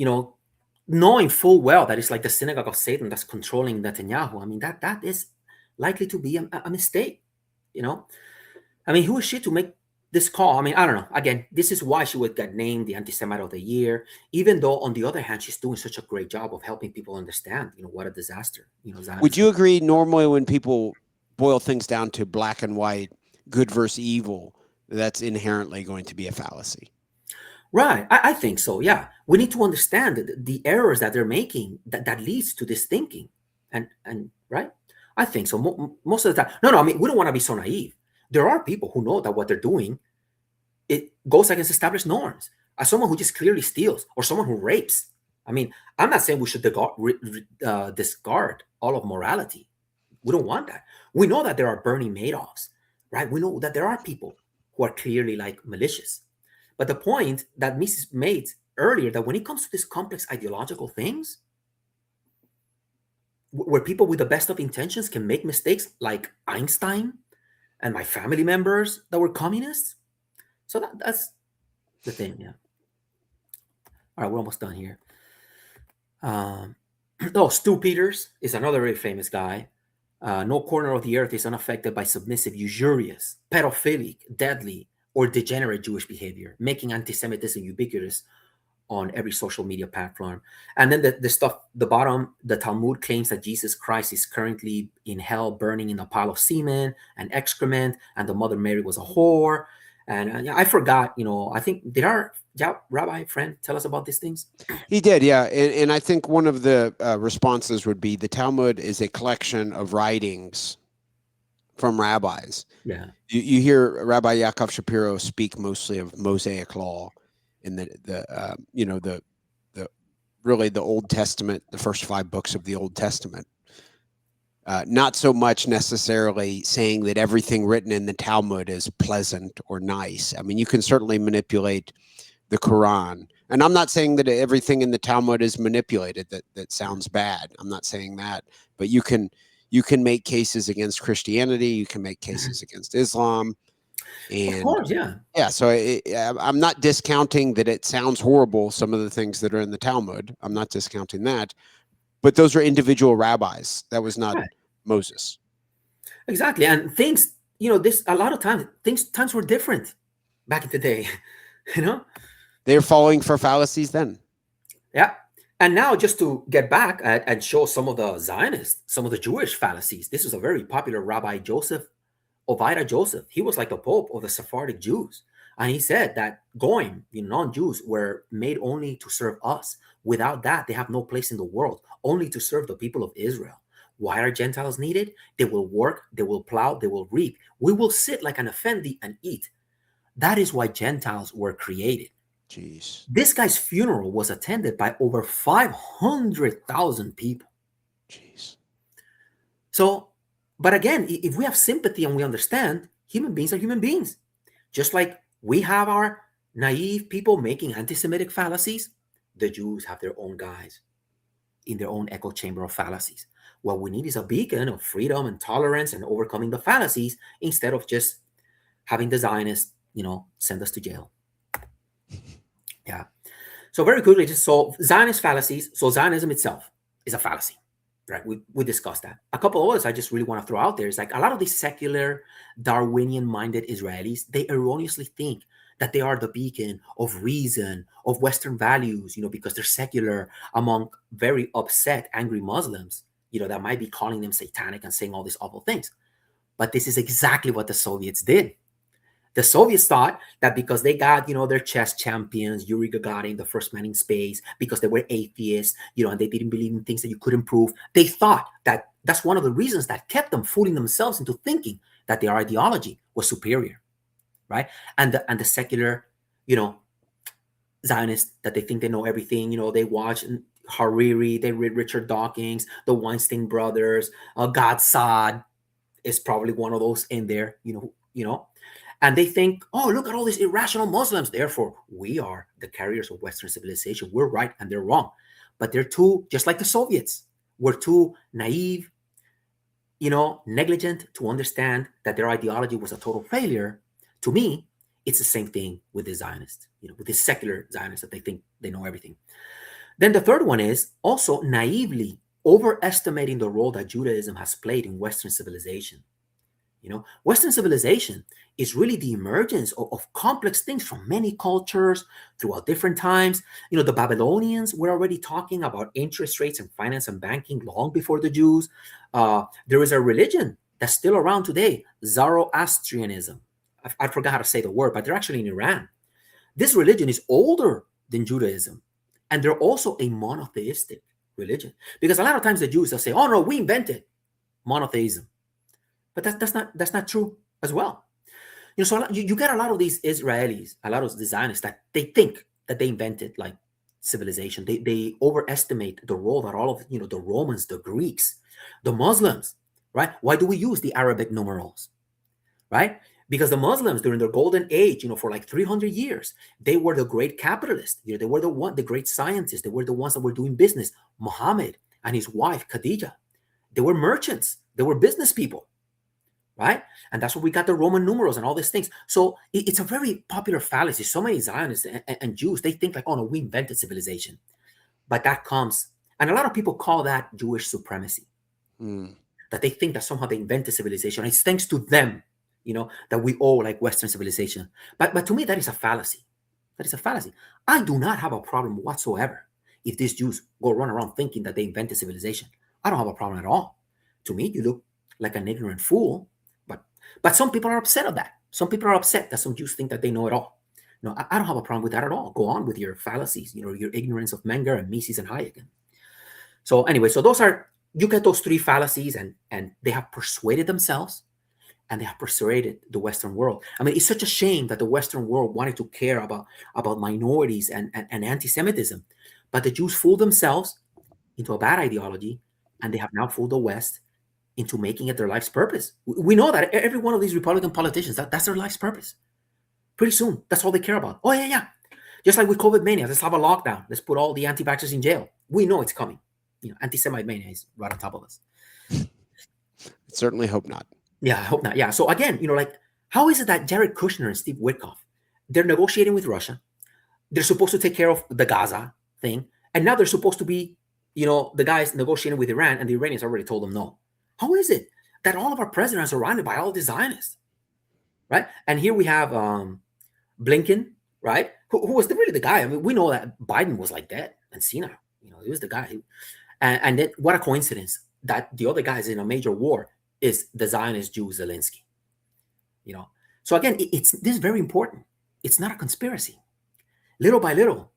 knowing full well that it's like the synagogue of Satan that's controlling Netanyahu, I mean, that is likely to be a mistake, I mean, who is she to make this call? I mean, I don't know. Again, this is why she would get named the Anti-Semite of the Year, even though, on the other hand, she's doing such a great job of helping people understand, what a disaster, Zionism. Would you agree, normally when people boil things down to black and white, good versus evil, that's inherently going to be a fallacy? Right. I think so. Yeah. We need to understand the errors that they're making that leads to this thinking. And right. I think so. Most of the time. No, I mean, we don't want to be so naive. There are people who know that what they're doing, it goes against established norms. As someone who just clearly steals, or someone who rapes. I mean, I'm not saying we should discard all of morality. We don't want that. We know that there are Bernie Madoffs, right? We know that there are people who are clearly like malicious. But the point that Mrs. made earlier, that when it comes to these complex ideological things, where people with the best of intentions can make mistakes, like Einstein and my family members that were communists. So that's the thing, yeah. All right, we're almost done here. Stu Peters is another very famous guy. No corner of the earth is unaffected by submissive, usurious, pedophilic, deadly, or degenerate Jewish behavior, making anti-Semitism ubiquitous on every social media platform. And then the stuff, the bottom, the Talmud claims that Jesus Christ is currently in hell, burning in a pile of semen and excrement, and the Mother Mary was a whore. And I forgot, I think, did our rabbi friend tell us about these things? He did, yeah. And I think one of the responses would be the Talmud is a collection of writings from rabbis. Yeah. You hear Rabbi Yaakov Shapiro speak mostly of Mosaic law in the really the Old Testament, the first 5 books of the Old Testament. Not so much necessarily saying that everything written in the Talmud is pleasant or nice. I mean, you can certainly manipulate the Quran. And I'm not saying that everything in the Talmud is manipulated, that sounds bad. I'm not saying that. But you can make cases against Christianity. You can make cases against Islam. And, of course, yeah. Yeah, so I'm not discounting that it sounds horrible, some of the things that are in the Talmud. I'm not discounting that. But those are individual rabbis. That was not Moses. Exactly. And things, this a lot of times, times were different back in the day, They're falling for fallacies then. Yeah. And now, just to get back and show some of the Zionists, some of the Jewish fallacies, this is a very popular Rabbi Joseph, Ovadia Joseph. He was like the Pope of the Sephardic Jews. And he said that Goyim, non-Jews, were made only to serve us. Without that, they have no place in the world, only to serve the people of Israel. Why are Gentiles needed? They will work, they will plow, they will reap. We will sit like an effendi and eat. That is why Gentiles were created. Jeez. This guy's funeral was attended by over 500,000 people. Jeez. So, but again, if we have sympathy and we understand, human beings are human beings. Just like we have our naive people making anti-Semitic fallacies, the Jews have their own guys in their own echo chamber of fallacies. What we need is a beacon of freedom and tolerance and overcoming the fallacies instead of just having the Zionists, send us to jail. Yeah. So very quickly, just so Zionist fallacies. So Zionism itself is a fallacy, right? We discussed that. A couple of others I just really want to throw out there is like a lot of these secular Darwinian-minded Israelis, they erroneously think that they are the beacon of reason, of Western values, because they're secular among very upset, angry Muslims, that might be calling them satanic and saying all these awful things. But this is exactly what the Soviets did. The Soviets thought that because they got, their chess champions, Yuri Gagarin, the first man in space, because they were atheists, and they didn't believe in things that you couldn't prove, they thought that that's one of the reasons that kept them fooling themselves into thinking that their ideology was superior, right? And the secular, Zionists, that they think they know everything, they watch Hariri, they read Richard Dawkins, the Weinstein brothers, God Saad is probably one of those in there, and they think, oh, look at all these irrational Muslims. Therefore, we are the carriers of Western civilization. We're right and they're wrong. But they're too, just like the Soviets, we're too naive, negligent to understand that their ideology was a total failure. To me, it's the same thing with the Zionists, with the secular Zionists that they think they know everything. Then the third one is also naively overestimating the role that Judaism has played in Western civilization. Western civilization is really the emergence of complex things from many cultures throughout different times. The Babylonians were already talking about interest rates and finance and banking long before the Jews. There is a religion that's still around today, Zoroastrianism. I forgot how to say the word, but they're actually in Iran. This religion is older than Judaism, and they're also a monotheistic religion. Because a lot of times the Jews will say, oh no, we invented monotheism. But that's not true as well. So you get a lot of these Israelis, a lot of the Zionists that they think that they invented like civilization. They overestimate the role that all of the Romans, the Greeks, the Muslims, right? Why do we use the Arabic numerals, right? Because the Muslims during their golden age, for like 300 years, they were the great capitalists. They were the great scientists. They were the ones that were doing business. Muhammad and his wife Khadija, they were merchants. They were business people. Right? And that's where we got the Roman numerals and all these things. So it's a very popular fallacy. So many Zionists and Jews, they think like, oh no, we invented civilization. But that comes, and a lot of people call that Jewish supremacy. That they think that somehow they invented civilization. It's thanks to them, that we owe like Western civilization. But to me, that is a fallacy. That is a fallacy. I do not have a problem whatsoever if these Jews go run around thinking that they invented civilization. I don't have a problem at all. To me, you look like an ignorant fool. But some people are upset of that. Some people are upset that some Jews think that they know it all. I don't have a problem with that at all. Go on with your fallacies, your ignorance of Menger and Mises and Hayek. So anyway, so you get those three fallacies and they have persuaded themselves and they have persuaded the Western world. I mean, it's such a shame that the Western world wanted to care about minorities and anti-Semitism. But the Jews fooled themselves into a bad ideology and they have now fooled the West into making it their life's purpose. We know that every one of these Republican politicians, that's their life's purpose. Pretty soon, that's all they care about. Oh, yeah. Just like with COVID mania, let's have a lockdown. Let's put all the anti-vaxxers in jail. We know it's coming. Anti-Semite mania is right on top of us. Certainly hope not. Yeah, I hope not. Yeah. So again, how is it that Jared Kushner and Steve Witkoff, they're negotiating with Russia. They're supposed to take care of the Gaza thing. And now they're supposed to be, the guys negotiating with Iran, and the Iranians already told them no. How is it that all of our presidents are surrounded by all these Zionists, right? And here we have Blinken, right? Who was really the guy. I mean, we know that Biden was like dead and senile. He was the guy. And then what a coincidence that the other guys in a major war is the Zionist Jew Zelensky. So again, this is very important. it's not a conspiracy. Little by little,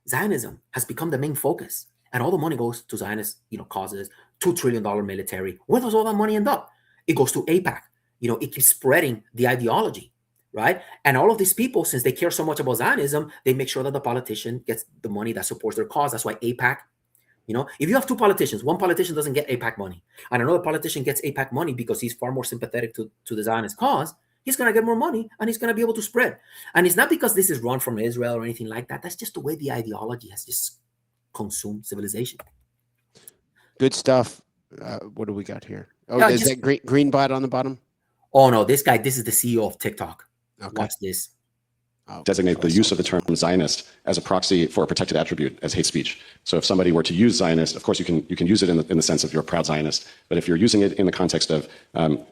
Zionism has become the main focus, and all the money goes to Zionist, causes. $2 trillion military. Where does all that money end up? It goes to AIPAC. It keeps spreading the ideology, right? And all of these people, since they care so much about Zionism, they make sure that the politician gets the money that supports their cause. That's why AIPAC. If you have two politicians, one politician doesn't get AIPAC money, and another politician gets AIPAC money because he's far more sympathetic to the Zionist cause, he's going to get more money and he's going to be able to spread. And it's not because this is run from Israel or anything like that. That's just the way the ideology has just consumed civilization. Good stuff. What do we got here? Oh, Yeah, is that green bot on the bottom? Oh, no, this is the CEO of TikTok. Okay. Watch this. Designate the use of the term Zionist as a proxy for a protected attribute as hate speech. So if somebody were to use Zionist, of course you can use it in the sense of you're a proud Zionist. But if you're using it in the context of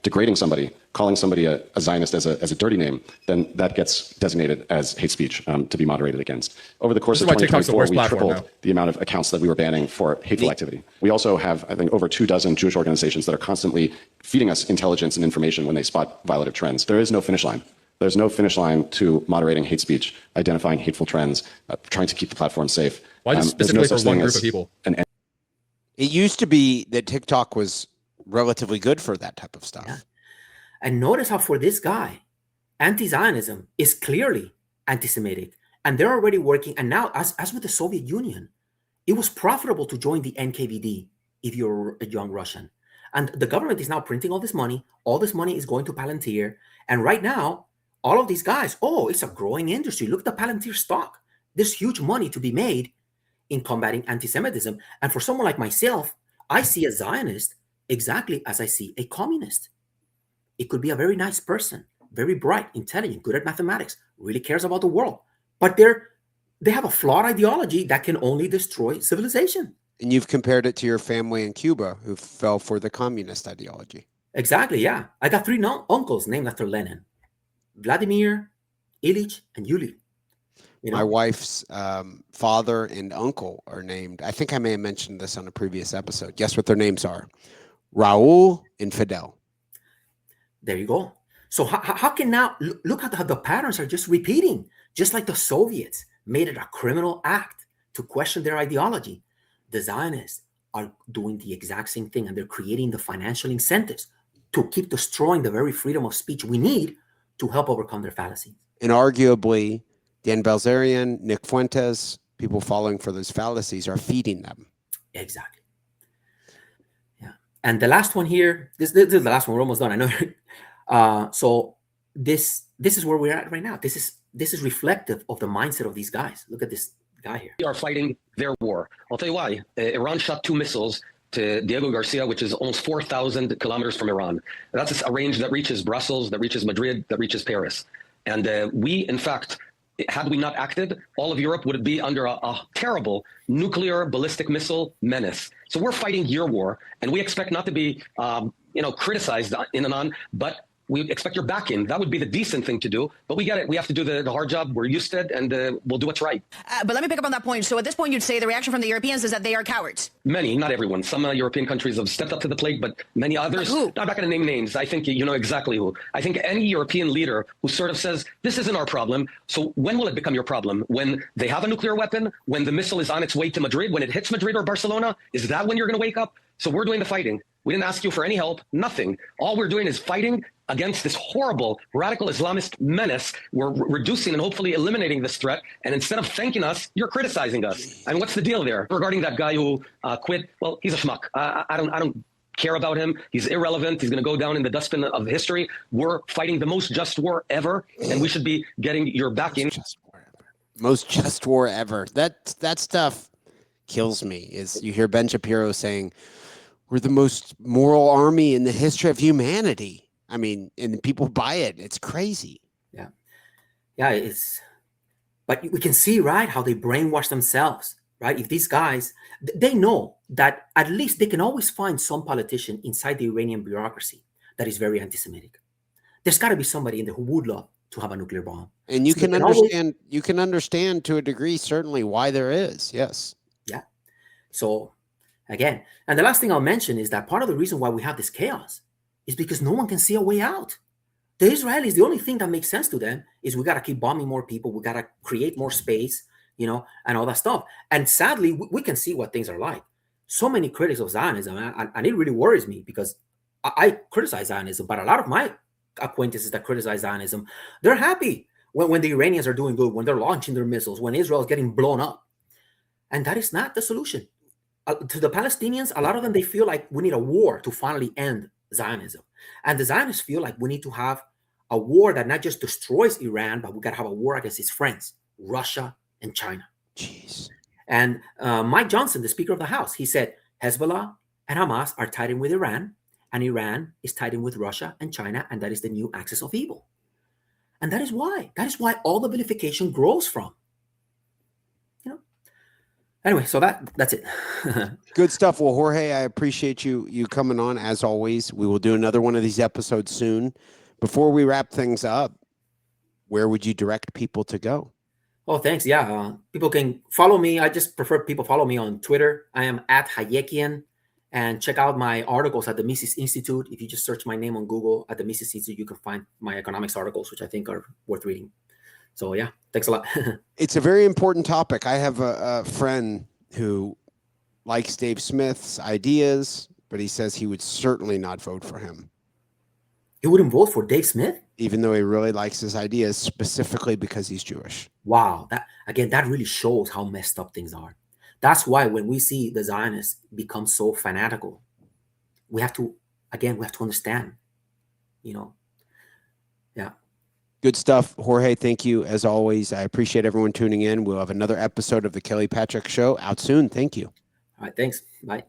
degrading somebody, calling somebody a Zionist as a dirty name, then that gets designated as hate speech to be moderated against. Over the course of 2024, we tripled the amount of accounts that we were banning for hateful activity. We also have, I think, over 24 Jewish organizations that are constantly feeding us intelligence and information when they spot violative trends. There is no finish line. There's no finish line to moderating hate speech, identifying hateful trends, trying to keep the platform safe. Why just specifically for one group of people? It used to be that TikTok was relatively good for that type of stuff. Yeah. And notice how for this guy, anti-Zionism is clearly anti-Semitic. And they're already working. And now, as with the Soviet Union, it was profitable to join the NKVD if you're a young Russian. And the government is now printing all this money. All this money is going to Palantir. And right now, all of these guys, it's a growing industry. Look at the Palantir stock. There's huge money to be made in combating anti-Semitism. And for someone like myself, I see a Zionist exactly as I see a communist. It could be a very nice person, very bright, intelligent, good at mathematics, really cares about the world. But they have a flawed ideology that can only destroy civilization. And you've compared it to your family in Cuba who fell for the communist ideology. Exactly, yeah. I got 3 uncles named after Lenin. Vladimir, Ilyich, and Yuli. My wife's father and uncle are named. I think I may have mentioned this on a previous episode. Guess what their names are? Raul and Fidel. There you go. So how can now look at how the patterns are just repeating, just like the Soviets made it a criminal act to question their ideology. The Zionists are doing the exact same thing, and they're creating the financial incentives to keep destroying the very freedom of speech we need to help overcome their fallacies. And arguably, Dan Bilzerian, Nick Fuentes, people following for those fallacies are feeding them. Exactly. Yeah. And the last one here, this is the last one. We're almost done. I know. So this is where we're at right now. This is reflective of the mindset of these guys. Look at this guy here. We are fighting their war. I'll tell you why. Iran shot 2 missiles to Diego Garcia, which is almost 4,000 kilometers from Iran. That's a range that reaches Brussels, that reaches Madrid, that reaches Paris. And we, in fact, had we not acted, all of Europe would be under a terrible nuclear ballistic missile menace. So we're fighting your war, and we expect not to be, criticized in and on, but we expect your backing. That would be the decent thing to do, but we get it. We have to do the hard job. We're used to it, and we'll do what's right. But let me pick up on that point. So at this point, you'd say the reaction from the Europeans is that they are cowards. Many, not everyone. Some European countries have stepped up to the plate, but many others, who? I'm not going to name names. I think you know exactly who. I think any European leader who sort of says, this isn't our problem, so when will it become your problem? When they have a nuclear weapon? When the missile is on its way to Madrid? When it hits Madrid or Barcelona? Is that when you're going to wake up? So we're doing the fighting. We didn't ask you for any help, nothing. All we're doing is fighting against this horrible radical Islamist menace. We're reducing and hopefully eliminating this threat. And instead of thanking us, you're criticizing us. And what's the deal there? Regarding that guy who quit, well, he's a schmuck. I don't care about him. He's irrelevant. He's going to go down in the dustbin of history. We're fighting the most just war ever, and we should be getting your backing. Most just war ever. That stuff kills me. Is you hear Ben Shapiro saying, we're the most moral army in the history of humanity. I mean, and people buy it. It's crazy. Yeah. Yeah, but we can see, right, how they brainwash themselves, right? If these guys, they know that at least they can always find some politician inside the Iranian bureaucracy that is very anti-Semitic. There's got to be somebody in there who would love to have a nuclear bomb. And you can understand, you can understand to a degree, certainly, why there is. Yes. Yeah. So again, and the last thing I'll mention is that part of the reason why we have this chaos is because no one can see a way out. The Israelis, the only thing that makes sense to them is we got to keep bombing more people. We got to create more space, and all that stuff. And sadly, we can see what things are like. So many critics of Zionism, and it really worries me because I criticize Zionism, but a lot of my acquaintances that criticize Zionism, they're happy when the Iranians are doing good, when they're launching their missiles, when Israel is getting blown up. And that is not the solution. To the Palestinians, a lot of them, they feel like we need a war to finally end Zionism. And the Zionists feel like we need to have a war that not just destroys Iran, but we got to have a war against its friends, Russia and China. Jeez. And Mike Johnson, the Speaker of the House, he said Hezbollah and Hamas are tied in with Iran, and Iran is tied in with Russia and China, and that is the new axis of evil. And that is why all the vilification grows from. Anyway, so that's it. Good stuff. Well, Jorge, I appreciate you coming on as always. We will do another one of these episodes soon. Before we wrap things up, where would you direct people to go? Oh, thanks. Yeah, people can follow me. I just prefer people follow me on Twitter. I am at Hayekian, and check out my articles at the Mises Institute. If you just search my name on Google at the Mises Institute, you can find my economics articles, which I think are worth reading. So yeah, thanks a lot. It's a very important topic. I have a friend who likes Dave Smith's ideas, but he says he would certainly not vote for him. You wouldn't vote for Dave Smith? Even though he really likes his ideas, specifically because he's Jewish. Wow. That really shows how messed up things are. That's why when we see the Zionists become so fanatical, we have to understand, Yeah. Good stuff. Jorge, thank you as always. I appreciate everyone tuning in. We'll have another episode of the Kelly Patrick Show out soon. Thank you. All right. Thanks. Bye.